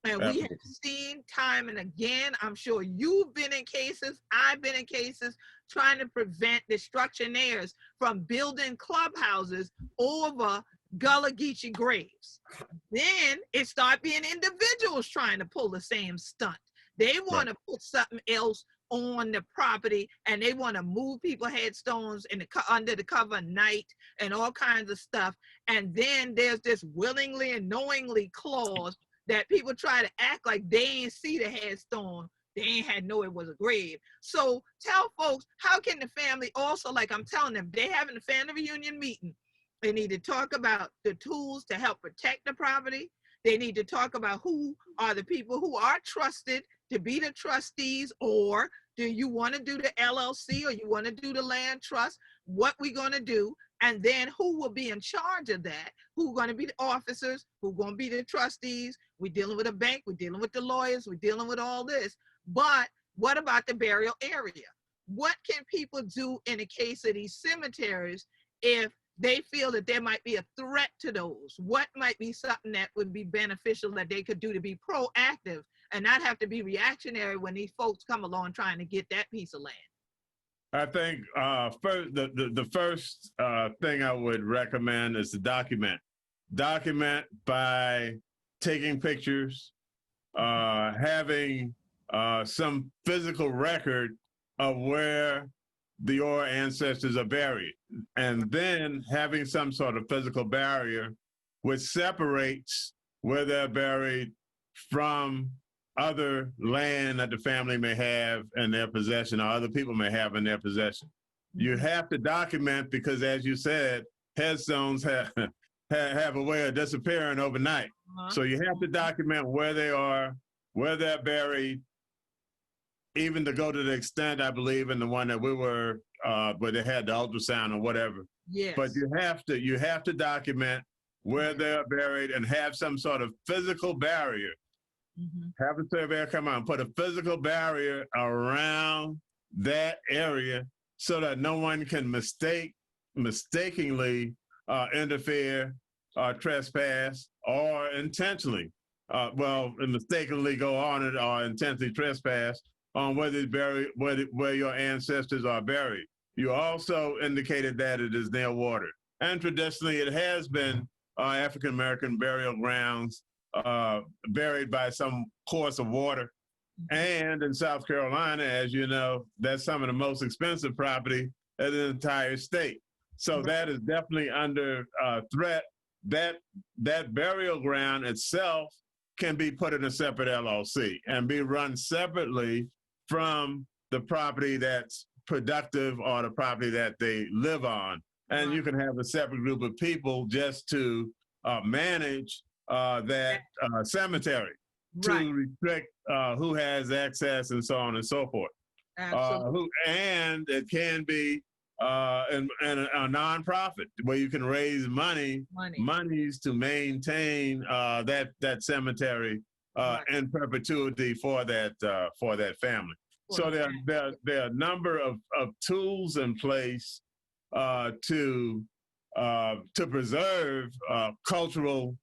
And we have seen time and again, I'm sure you've been in cases, I've been in cases, trying to prevent destructionaires from building clubhouses over Gullah Geechee graves. Then it started being individuals trying to pull the same stunt. They want to put something else on the property, and they want to move people headstones under the cover of night and all kinds of stuff. And then there's this willingly and knowingly clause that people try to act like they ain't see the headstone. They ain't had know it was a grave. So tell folks, how can the family also, like I'm telling them, they having a family reunion meeting. They need to talk about the tools to help protect the property. They need to talk about who are the people who are trusted to be the trustees, or do you want to do the LLC, or you want to do the land trust? What we going to do, and then who will be in charge of that? Who going to be the officers? Who going to be the trustees? We're dealing with a bank. We're dealing with the lawyers. We're dealing with all this. But what about the burial area? What can people do in the case of these cemeteries if they feel that there might be a threat to those? What might be something that would be beneficial that they could do to be proactive and not have to be reactionary when these folks come along trying to get that piece of land?
I think the first thing I would recommend is to document. Document by taking pictures, having some physical record of where your ancestors are buried, and then having some sort of physical barrier which separates where they're buried from other land that the family may have in their possession or other people may have in their possession. You have to document because, as you said, headstones have a way of disappearing overnight. So you have to document where they are, where they're buried, even to go to the extent, I believe, in the one that we were, where they had the ultrasound or whatever.
Yes.
But you have to document where they're buried and have some sort of physical barrier. Have a surveyor come out and put a physical barrier around that area so that no one can mistakenly interfere, trespass, or intentionally, mistakenly go on it or intentionally trespass on where your ancestors are buried. You also indicated that it is near water. And traditionally, it has been African-American burial grounds buried by some course of water. And in South Carolina, as you know, that's some of the most expensive property in the entire state. So that is definitely under threat. That burial ground itself can be put in a separate LLC and be run separately from the property that's productive or the property that they live on. And you can have a separate group of people just to manage that cemetery, to restrict who has access and so on and so forth. And it can be and a nonprofit where you can raise monies to maintain that cemetery in perpetuity for that family. So there are a number of tools in place to preserve cultural,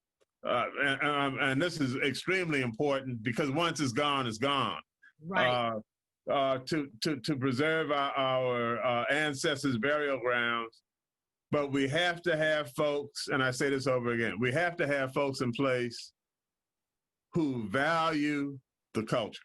and this is extremely important because once it's gone, it's gone. To preserve our ancestors' burial grounds, but we have to have folks, and I say this over again, we have to have folks in place who value the culture.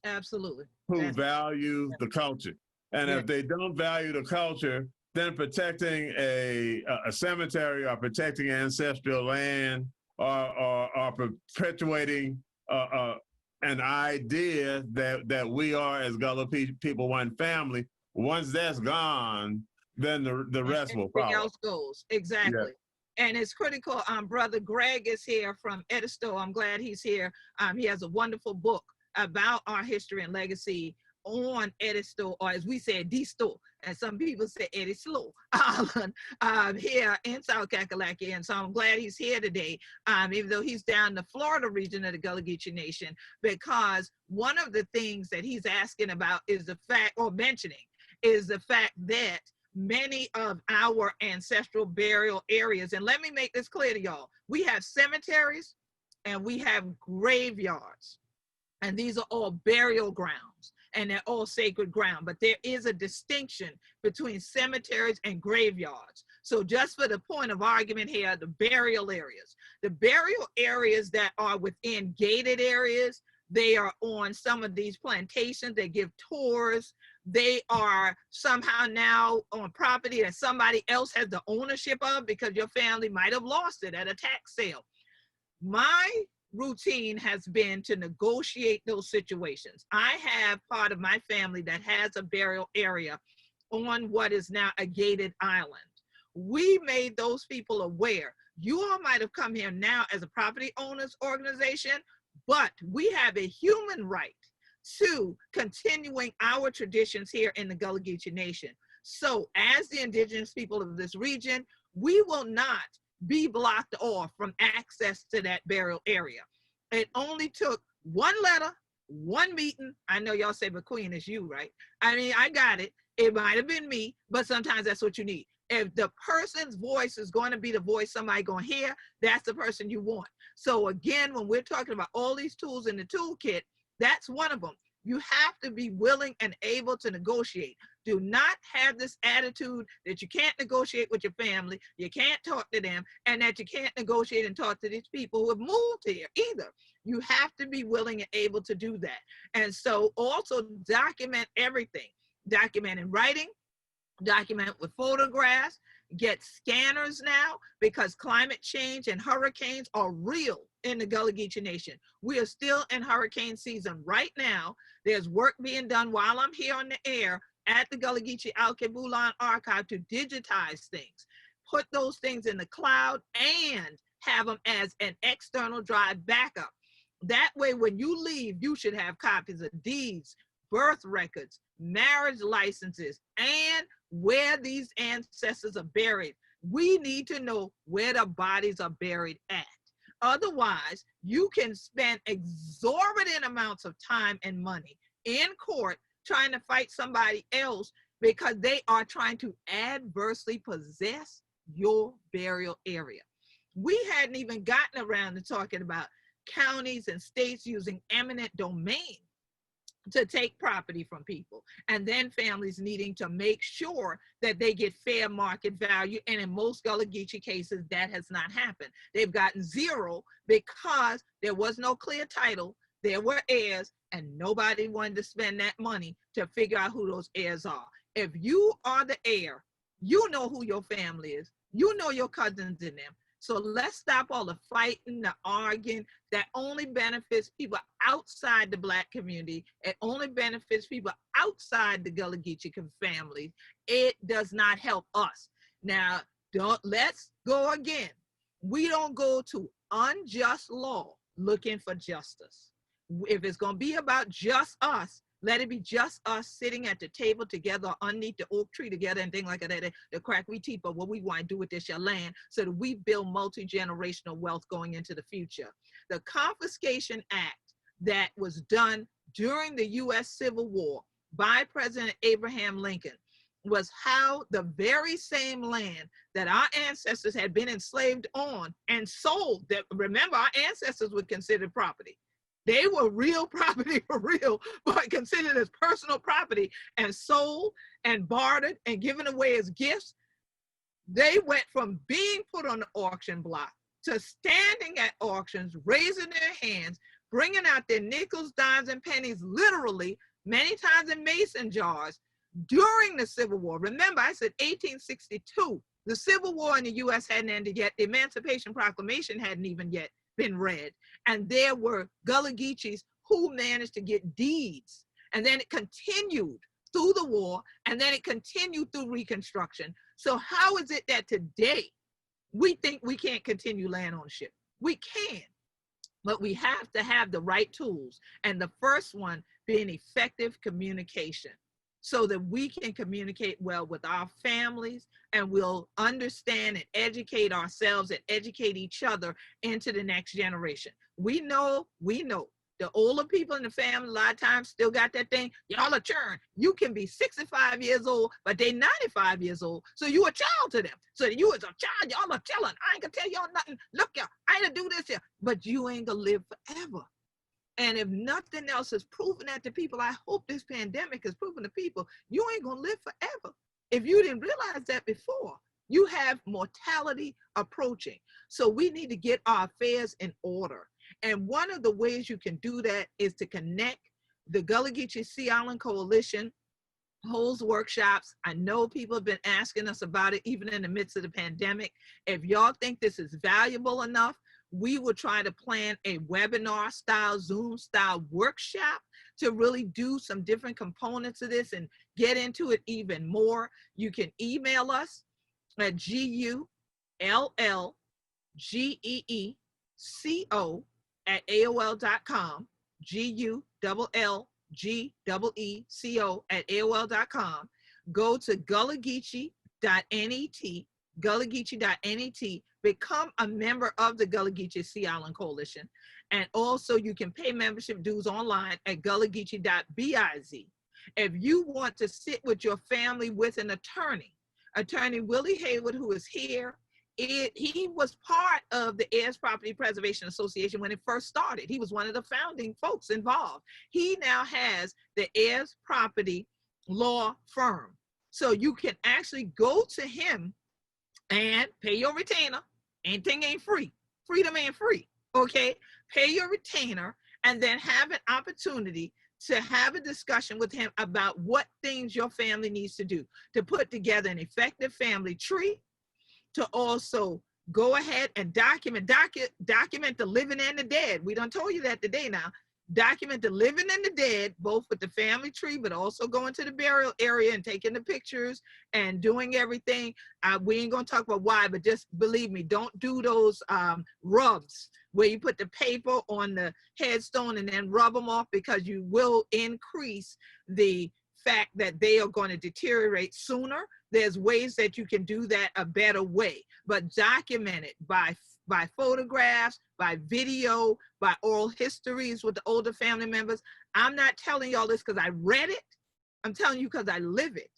Absolutely.
Who value the culture. And if they don't value the culture, then protecting a cemetery or protecting ancestral land or perpetuating an idea that we are as Gullah people one family, once that's gone, then the rest will follow.
Everything else goes. Exactly. And it's critical. Brother Greg is here from Edisto. I'm glad he's here. He has a wonderful book about our history and legacy on Edisto, or as we say, Disto, and some people say Edislo, here in South Kakalaki. And so I'm glad he's here today, even though he's down in the Florida region of the Gullah Geechee Nation, because one of the things that he's asking about is the fact, or mentioning, is the fact that many of our ancestral burial areas, and let me make this clear to y'all, we have cemeteries and we have graveyards. And these are all burial grounds and they're all sacred ground, but there is a distinction between cemeteries and graveyards. So just for the point of argument here, the burial areas that are within gated areas, they are on some of these plantations, they give tours, they are somehow now on property that somebody else has the ownership of because your family might have lost it at a tax sale. My routine has been to negotiate those situations. I have part of my family that has a burial area on what is now a gated island. We made those people aware. You all might have come here now as a property owners organization, but we have a human right to continuing our traditions here in the Gullah Geechee Nation. So as the indigenous people of this region, we will not be blocked off from access to that burial area. It only took one letter, one meeting. I know y'all say, but Queen, it's you, right? I mean, I got it. It might have been me, but sometimes that's what you need. If the person's voice is going to be the voice somebody going to hear, that's the person you want. So again, when we're talking about all these tools in the toolkit, that's one of them. You have to be willing and able to negotiate. Do not have this attitude that you can't negotiate with your family, you can't talk to them, and that you can't negotiate and talk to these people who have moved here either. You have to be willing and able to do that. And so also document everything. Document in writing, document with photographs, get scanners now, because climate change and hurricanes are real in the Gullah Geechee Nation. We are still in hurricane season right now. There's work being done while I'm here on the air at the Gullah Geechee Al-Kebulan Archive to digitize things, put those things in the cloud, and have them as an external drive backup. That way, when you leave, you should have copies of deeds, birth records, marriage licenses, and where these ancestors are buried. We need to know where the bodies are buried at. Otherwise, you can spend exorbitant amounts of time and money in court trying to fight somebody else because they are trying to adversely possess your burial area. We hadn't even gotten around to talking about counties and states using eminent domain to take property from people, and then families needing to make sure that they get fair market value. And in most Gullah Geechee cases, that has not happened. They've gotten zero because there was no clear title, there were heirs, and nobody wanted to spend that money to figure out who those heirs are. If you are the heir, You know who your family is. You know your cousins in them. So let's stop all the fighting, the arguing that only benefits people outside the Black community. It only benefits people outside the Gullah Geechee family. It does not help us. Now, let's go again. We don't go to unjust law looking for justice. If it's going to be about just us, let it be just us sitting at the table together underneath the oak tree together and things like that, the crack we teeth of what we want to do with this your land so that we build multi-generational wealth going into the future. The Confiscation Act that was done during the U.S. Civil War by President Abraham Lincoln was how the very same land that our ancestors had been enslaved on and sold, that remember our ancestors were considered property. They were real property for real, but considered as personal property and sold and bartered and given away as gifts. They went from being put on the auction block to standing at auctions, raising their hands, bringing out their nickels, dimes, and pennies, literally, many times in mason jars during the Civil War. Remember, I said 1862. The Civil War in the U.S. hadn't ended yet. The Emancipation Proclamation hadn't even yet been read. And there were Gullah Geechees who managed to get deeds. And then it continued through the war, and then it continued through Reconstruction. So how is it that today we think we can't continue land ownership? We can, but we have to have the right tools. And the first one being effective communication, so that we can communicate well with our families and we'll understand and educate ourselves and educate each other into the next generation. We know the older people in the family a lot of times still got that thing, y'all are churn. You can be 65 years old, but they 95 years old. So you a child to them. So you as a child, y'all are telling, I ain't gonna tell y'all nothing. Look, y'all, I ain't gonna do this here, but you ain't gonna live forever. And if nothing else is proven that to people, I hope this pandemic has proven to people, you ain't gonna live forever. If you didn't realize that before, you have mortality approaching. So we need to get our affairs in order. And one of the ways you can do that is to connect. The Gullah Geechee Sea Island Coalition holds workshops. I know people have been asking us about it even in the midst of the pandemic. If y'all think this is valuable enough, we will try to plan a webinar style, Zoom style workshop to really do some different components of this and get into it even more. You can email us at gullgeeco@aol.com, gullgeeco@aol.com. Go to gullahgeechee.net, gullahgeechee.net, become a member of the Gullah Geechee Sea Island Coalition. And also you can pay membership dues online at gullahgeechee.biz. If you want to sit with your family with an attorney, Attorney Willie Haywood, who is here, he was part of the Heirs Property Preservation Association when it first started. He was one of the founding folks involved. He now has the Heirs Property Law Firm. So you can actually go to him and pay your retainer. Anything ain't free. Freedom ain't free, okay? Pay your retainer and then have an opportunity to have a discussion with him about what things your family needs to do to put together an effective family tree, to also go ahead and document the living and the dead. We done told you that today now. Document the living and the dead, both with the family tree, but also going to the burial area and taking the pictures and doing everything. We ain't gonna talk about why, but just believe me, don't do those rubs where you put the paper on the headstone and then rub them off, because you will increase the fact that they are going to deteriorate sooner. There's ways that you can do that a better way, but document it by photographs, by video, by oral histories with the older family members. I'm not telling y'all this because I read it. I'm telling you because I live it.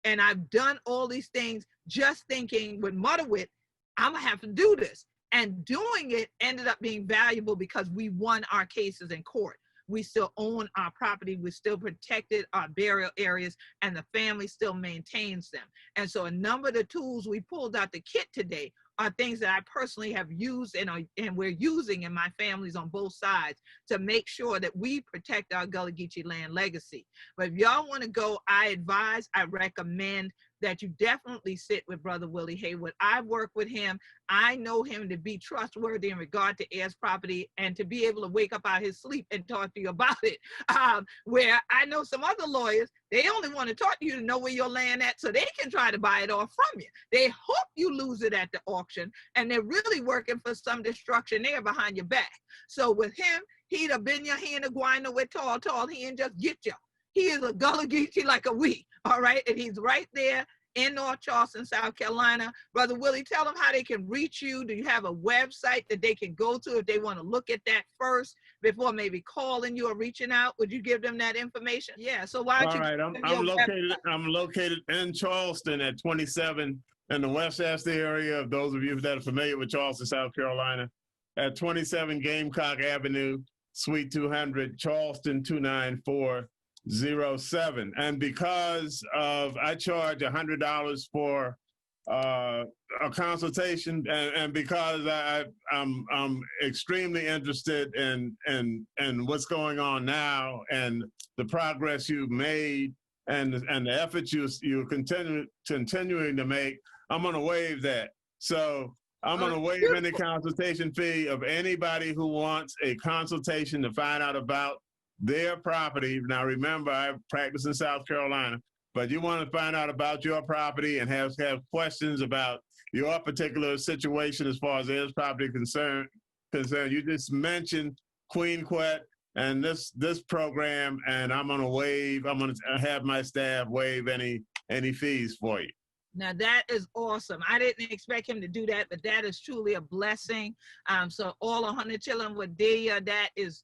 And I've done all these things just thinking with Motherwit, I'm gonna have to do this. And doing it ended up being valuable because we won our cases in court. We still own our property, we still protected our burial areas, and the family still maintains them. And so a number of the tools we pulled out the kit today are things that I personally have used and we're using in my families on both sides to make sure that we protect our Gullah Geechee land legacy. But if y'all want to go, I recommend that you definitely sit with Brother Willie Haywood. I work with him. I know him to be trustworthy in regard to heirs property and to be able to wake up out of his sleep and talk to you about it. Where I know some other lawyers, they only want to talk to you to know where your land at so they can try to buy it off from you. They hope you lose it at the auction, and they're really working for some destruction there behind your back. So with him, he'd have been your hand of guino with tall, he ain't just get you. He is a Gullah Geechee like a we, all right? And he's right there in North Charleston, South Carolina. Brother Willie, tell them how they can reach you. Do you have a website that they can go to if they want to look at that first before maybe calling you or reaching out? Would you give them that information? Yeah, so why don't you—
All right, I'm located in Charleston at 27 in the West Shasta area, of those of you that are familiar with Charleston, South Carolina, at 27 Gamecock Avenue, Suite 200, Charleston 29407. And because I charge $100 for a consultation, and because I'm extremely interested in what's going on now and the progress you've made and the efforts you're continuing to make, I'm going to waive that. So I'm going to waive any consultation fee of anybody who wants a consultation to find out about their property. Now, remember, I practice in South Carolina, but you want to find out about your property and have questions about your particular situation as far as heirs property concerned. You just mentioned Queen Quet and this program, and I'm going to have my staff waive any fees for you.
Now that is awesome. I didn't expect him to do that, but that is truly a blessing. So all 100 children with Deya, that is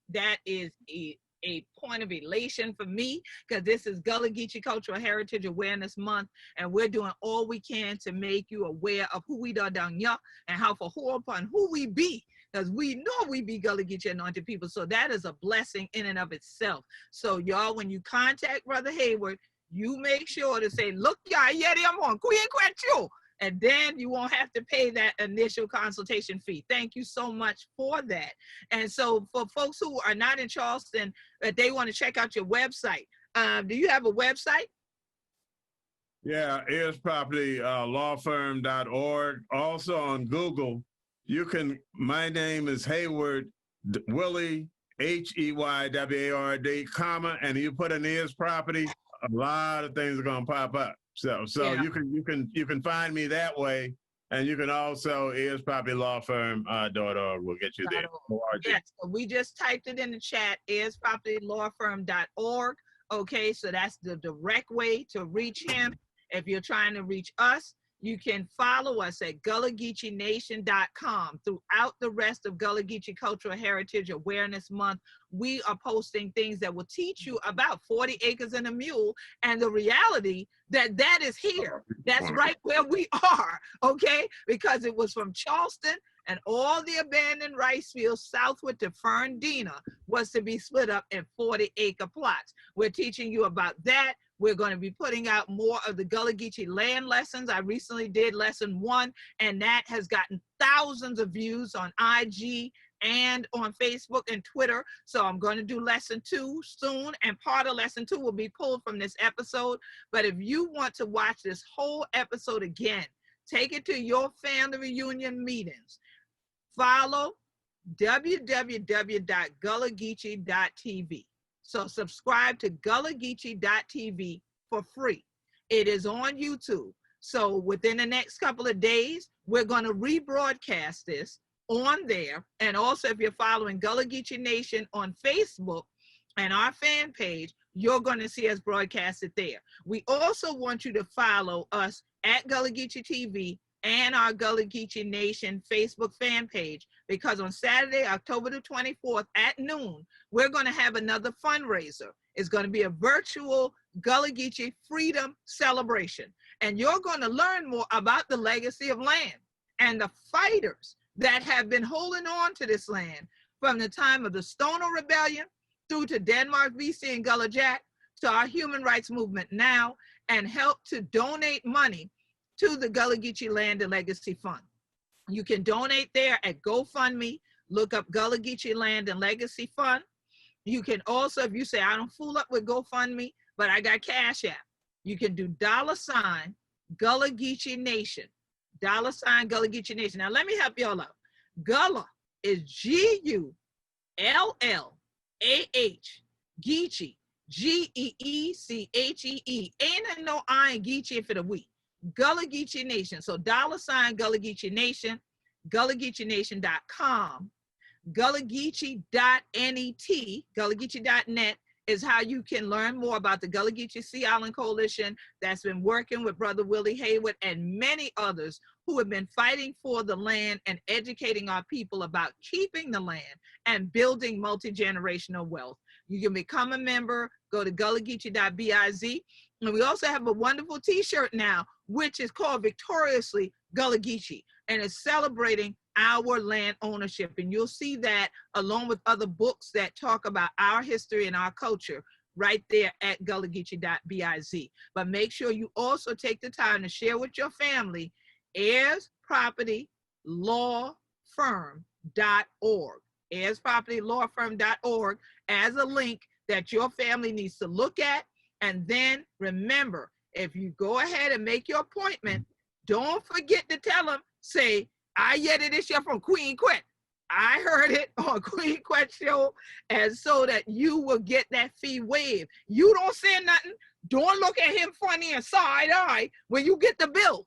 a point of elation for me, because this is Gullah Geechee Cultural Heritage Awareness Month, and we're doing all we can to make you aware of who we are down here and how for who upon who we be, because we know we be Gullah Geechee anointed people. So that is a blessing in and of itself. So y'all, when you contact Brother Haywood, you make sure to say, look, y'all, yeah, I'm on Queen Quet, and then you won't have to pay that initial consultation fee. Thank you so much for that. And so for folks who are not in Charleston, that they want to check out your website, do you have a website?
Yeah, Heirs Property Lawfirm.org. Also on Google, my name is Hayward Willie, HEYWARD, comma, and you put in Heirs Property, a lot of things are going to pop up. So yeah. you can find me that way, and you can also heirspropertylawfirm.org will get you there.
Yes, so we just typed it in the chat, heirspropertylawfirm.org. Okay, so that's the direct way to reach him. If you're trying to reach us, you can follow us at GullahGeecheeNation.com. Throughout the rest of Gullah Geechee Cultural Heritage Awareness Month, we are posting things that will teach you about 40 acres and a mule and the reality that is here. That's right where we are, okay? Because it was from Charleston, and all the abandoned rice fields southward to Ferndina was to be split up in 40-acre plots. We're teaching you about that. We're going to be putting out more of the Gullah Geechee land lessons. I recently did lesson 1, and that has gotten thousands of views on IG and on Facebook and Twitter. So I'm going to do lesson 2 soon, and part of lesson 2 will be pulled from this episode. But if you want to watch this whole episode again, take it to your family reunion meetings. Follow www.gullahgeechee.tv. So subscribe to gullahgeechee.tv for free. It is on YouTube. So within the next couple of days, we're going to rebroadcast this on there. And also, if you're following Gullah Geechee Nation on Facebook and our fan page, you're going to see us broadcast it there. We also want you to follow us at Gullah Geechee TV and our Gullah Geechee Nation Facebook fan page, because on Saturday, October the 24th at noon, we're going to have another fundraiser. It's going to be a virtual Gullah Geechee Freedom Celebration. And you're going to learn more about the legacy of land and the fighters that have been holding on to this land from the time of the Stoner Rebellion through to Denmark, BC, and Gullah Jack, to our human rights movement now, and help to donate money to the Gullah Geechee Land and Legacy Fund. You can donate there at GoFundMe. Look up Gullah Geechee Land and Legacy Fund. You can also, if you say, I don't fool up with GoFundMe, but I got Cash App, you can do $, Gullah Geechee Nation, $ Gullah Geechee Nation. Now let me help y'all out. Gullah is G-U-L-L-A-H, Geechee, G-E-E-C-H-E-E. Ain't no I in Geechee for the we. Gullah Geechee Nation. So $ Gullah Geechee Nation, GullahGeecheeNation.com, GullahGeechee.net, GullahGeechee.net is how you can learn more about the Gullah Geechee Sea Island Coalition that's been working with Brother Willie Haywood and many others who have been fighting for the land and educating our people about keeping the land and building multi-generational wealth. You can become a member, go to GullahGeechee.biz. And we also have a wonderful t-shirt now, which is called Victoriously Gullah Geechee, and it's celebrating our land ownership. And you'll see that along with other books that talk about our history and our culture right there at GullahGeechee.biz. But make sure you also take the time to share with your family Heirs Property Law Firm.org. Heirs Property Law Firm.org as a link that your family needs to look at. And then remember, if you go ahead and make your appointment, don't forget to tell them, say, I get it this year from Queen Quet. I heard it on Queen Quet show, and so that you will get that fee waived. You don't say nothing. Don't look at him funny and side eye when you get the bill.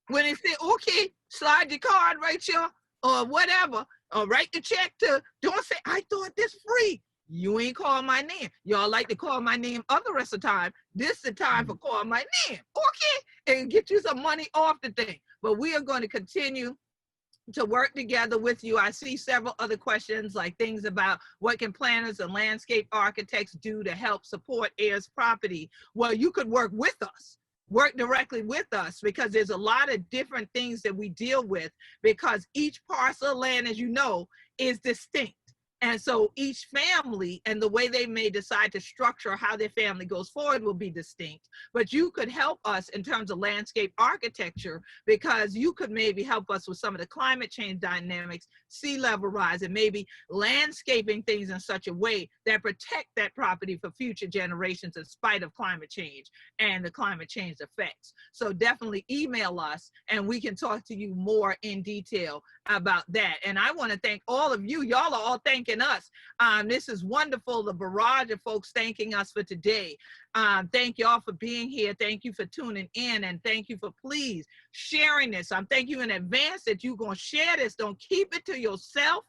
When they say, okay, slide your card right here or whatever, or write the check to, don't say, I thought this free. You ain't call my name. Y'all like to call my name other rest of the time. This is the time for call my name, okay? And get you some money off the thing. But we are going to continue to work together with you. I see several other questions, like things about what can planners and landscape architects do to help support heirs property. Well, you could work with us. Work directly with us, because there's a lot of different things that we deal with, because each parcel of land, as you know, is distinct. And so each family and the way they may decide to structure how their family goes forward will be distinct. But you could help us in terms of landscape architecture, because you could maybe help us with some of the climate change dynamics, sea level rise, and maybe landscaping things in such a way that protect that property for future generations in spite of climate change and the climate change effects. So definitely email us and we can talk to you more in detail about that. And I want to thank all of you. Y'all are all thanking us. This is wonderful. The barrage of folks thanking us for today. Thank you all for being here. Thank you for tuning in, and thank you for please sharing this. Thank you in advance that you're going to share this. Don't keep it to yourself.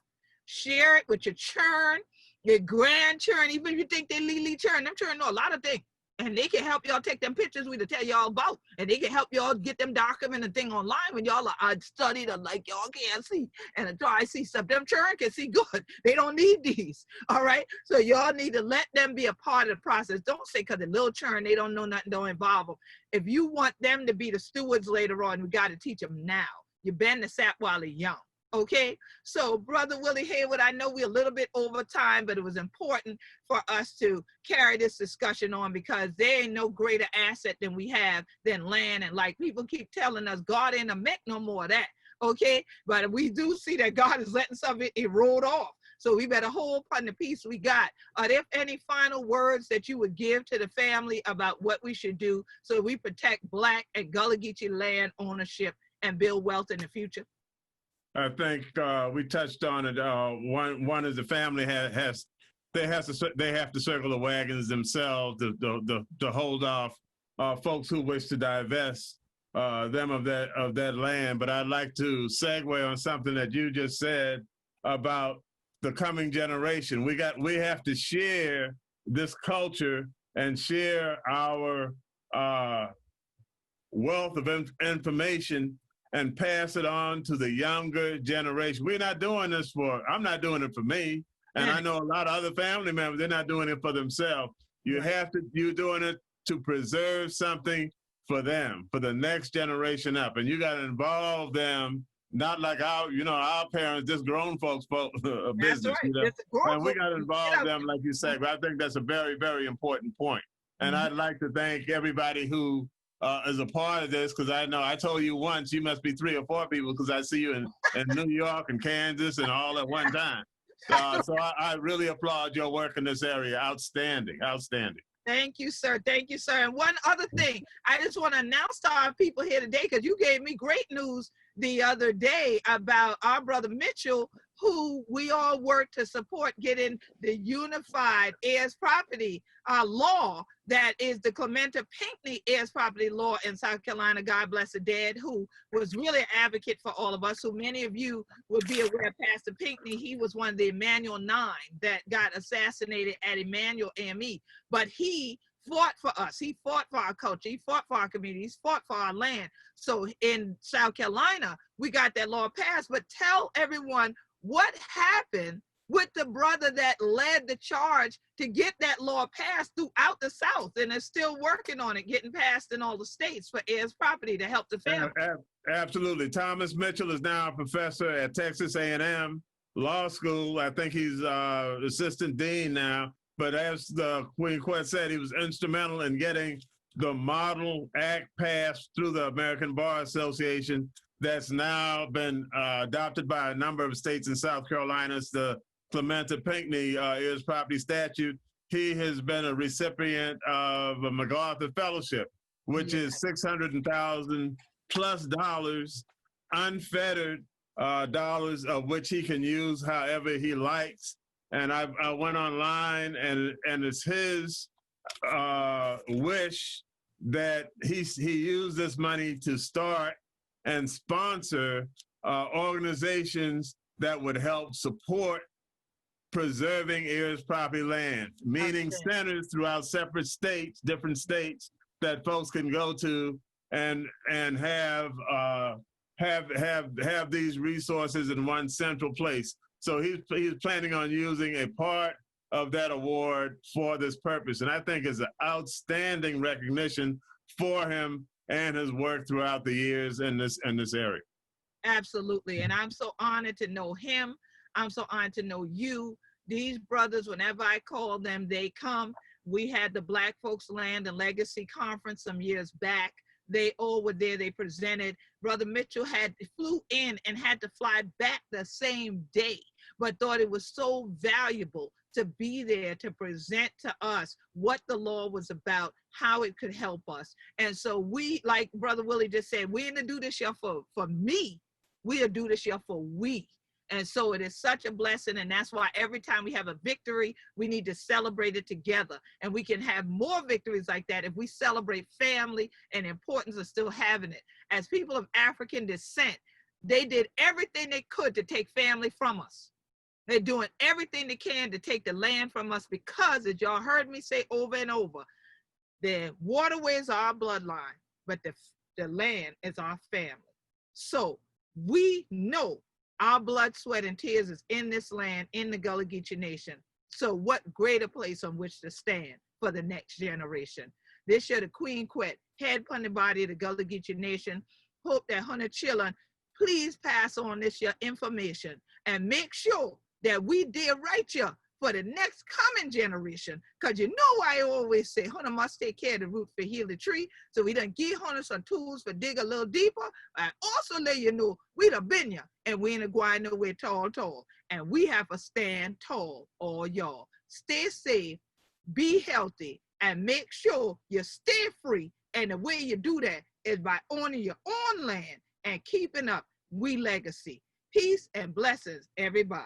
Share it with your churn, your grandchurn, even if you think they legally churn. Them churn know a lot of things. And they can help y'all take them pictures we to tell y'all about. And they can help y'all get them document and thing online when y'all are studied or like y'all can't see. And until I see stuff, them children can see good. They don't need these. All right. So y'all need to let them be a part of the process. Don't say because the little children, they don't know nothing, don't involve them. If you want them to be the stewards later on, we got to teach them now. You bend the sap while they're young. Okay, so Brother Willie Haywood, I know we're a little bit over time, but it was important for us to carry this discussion on, because there ain't no greater asset than we have than land. And like people keep telling us, God ain't a make no more of that. Okay, but we do see that God is letting some of it erode off. So we better hold upon the piece we got. Are there any final words that you would give to the family about what we should do so we protect Black and Gullah Geechee land ownership and build wealth in the future?
I think we touched on it. One is the family they have to circle the wagons themselves to hold off folks who wish to divest them of that land. But I'd like to segue on something that you just said about the coming generation. We have to share this culture and share our wealth of information and pass it on to the younger generation. We're not doing this I'm not doing it for me. And I know a lot of other family members, they're not doing it for themselves. You're doing it to preserve something for them, for the next generation up. And you got to involve them, not like our parents, just grown folks business.
That's right.
And we got to involve them, like you said. But I think that's a very, very important point. And I'd like to thank everybody who is a part of this, because I know I told you once you must be 3 or 4 people, because I see you in New York and Kansas and all at one time. So I really applaud your work in this area. Outstanding, outstanding.
Thank you, sir. Thank you, sir. And one other thing, I just want to announce to our people here today, because you gave me great news the other day about our brother Mitchell, who we all work to support getting the unified heirs property law, that is the Clementa Pinckney heirs property law in South Carolina. God bless the dead, who was really an advocate for all of us, who many of you would be aware of. Pastor Pinckney, he was one of the Emmanuel 9 that got assassinated at Emmanuel AME, but he fought for us. He fought for our culture. He fought for our communities, fought for our land. So in South Carolina, we got that law passed. But tell everyone what happened with the brother that led the charge to get that law passed throughout the South, and is still working on it, getting passed in all the states for heirs property to help the family.
Absolutely. Thomas Mitchell is now a professor at Texas A&M Law School. I think he's assistant dean now. But as the Queen Quet said, he was instrumental in getting the Model Act passed through the American Bar Association that's now been adopted by a number of states in South Carolina. It's the Clementa Pinckney heirs property statute. He has been a recipient of a MacArthur Fellowship, which is $600,000 plus unfettered dollars, of which he can use however he likes. And I went online, and it's his wish that he use this money to start and sponsor organizations that would help support preserving heirs property land, meaning centers throughout separate states, different states, that folks can go to and have these resources in one central place. So he's planning on using a part of that award for this purpose. And I think it's an outstanding recognition for him and his work throughout the years in this area.
Absolutely. And I'm so honored to know him. I'm so honored to know you. These brothers, whenever I call them, they come. We had the Black Folks Land and Legacy Conference some years back. They all were there. They presented. Brother Mitchell flew in and had to fly back the same day, but thought it was so valuable to be there to present to us what the law was about, how it could help us. And so we, like Brother Willie just said, we didn't do this here for me. We'll do this here for we. And so it is such a blessing. And that's why every time we have a victory, we need to celebrate it together. And we can have more victories like that if we celebrate family and importance of still having it. As people of African descent, they did everything they could to take family from us. They're doing everything they can to take the land from us because, as y'all heard me say over and over, the waterways are our bloodline, but the land is our family. So we know our blood, sweat, and tears is in this land, in the Gullah Geechee Nation. So what greater place on which to stand for the next generation? This year, the Queen Quet, head upon the body of the Gullah Geechee Nation, hope that 100 children, please pass on this year information and make sure that we did right here for the next coming generation. Because you know I always say, Hunter must take care of the root for heal the tree. So we done give Hunter some tools for dig a little deeper. I also let you know we done been here and we ain't going nowhere tall. And we have to stand tall, all y'all. Stay safe, be healthy, and make sure you stay free. And the way you do that is by owning your own land and keeping up we legacy. Peace and blessings, everybody.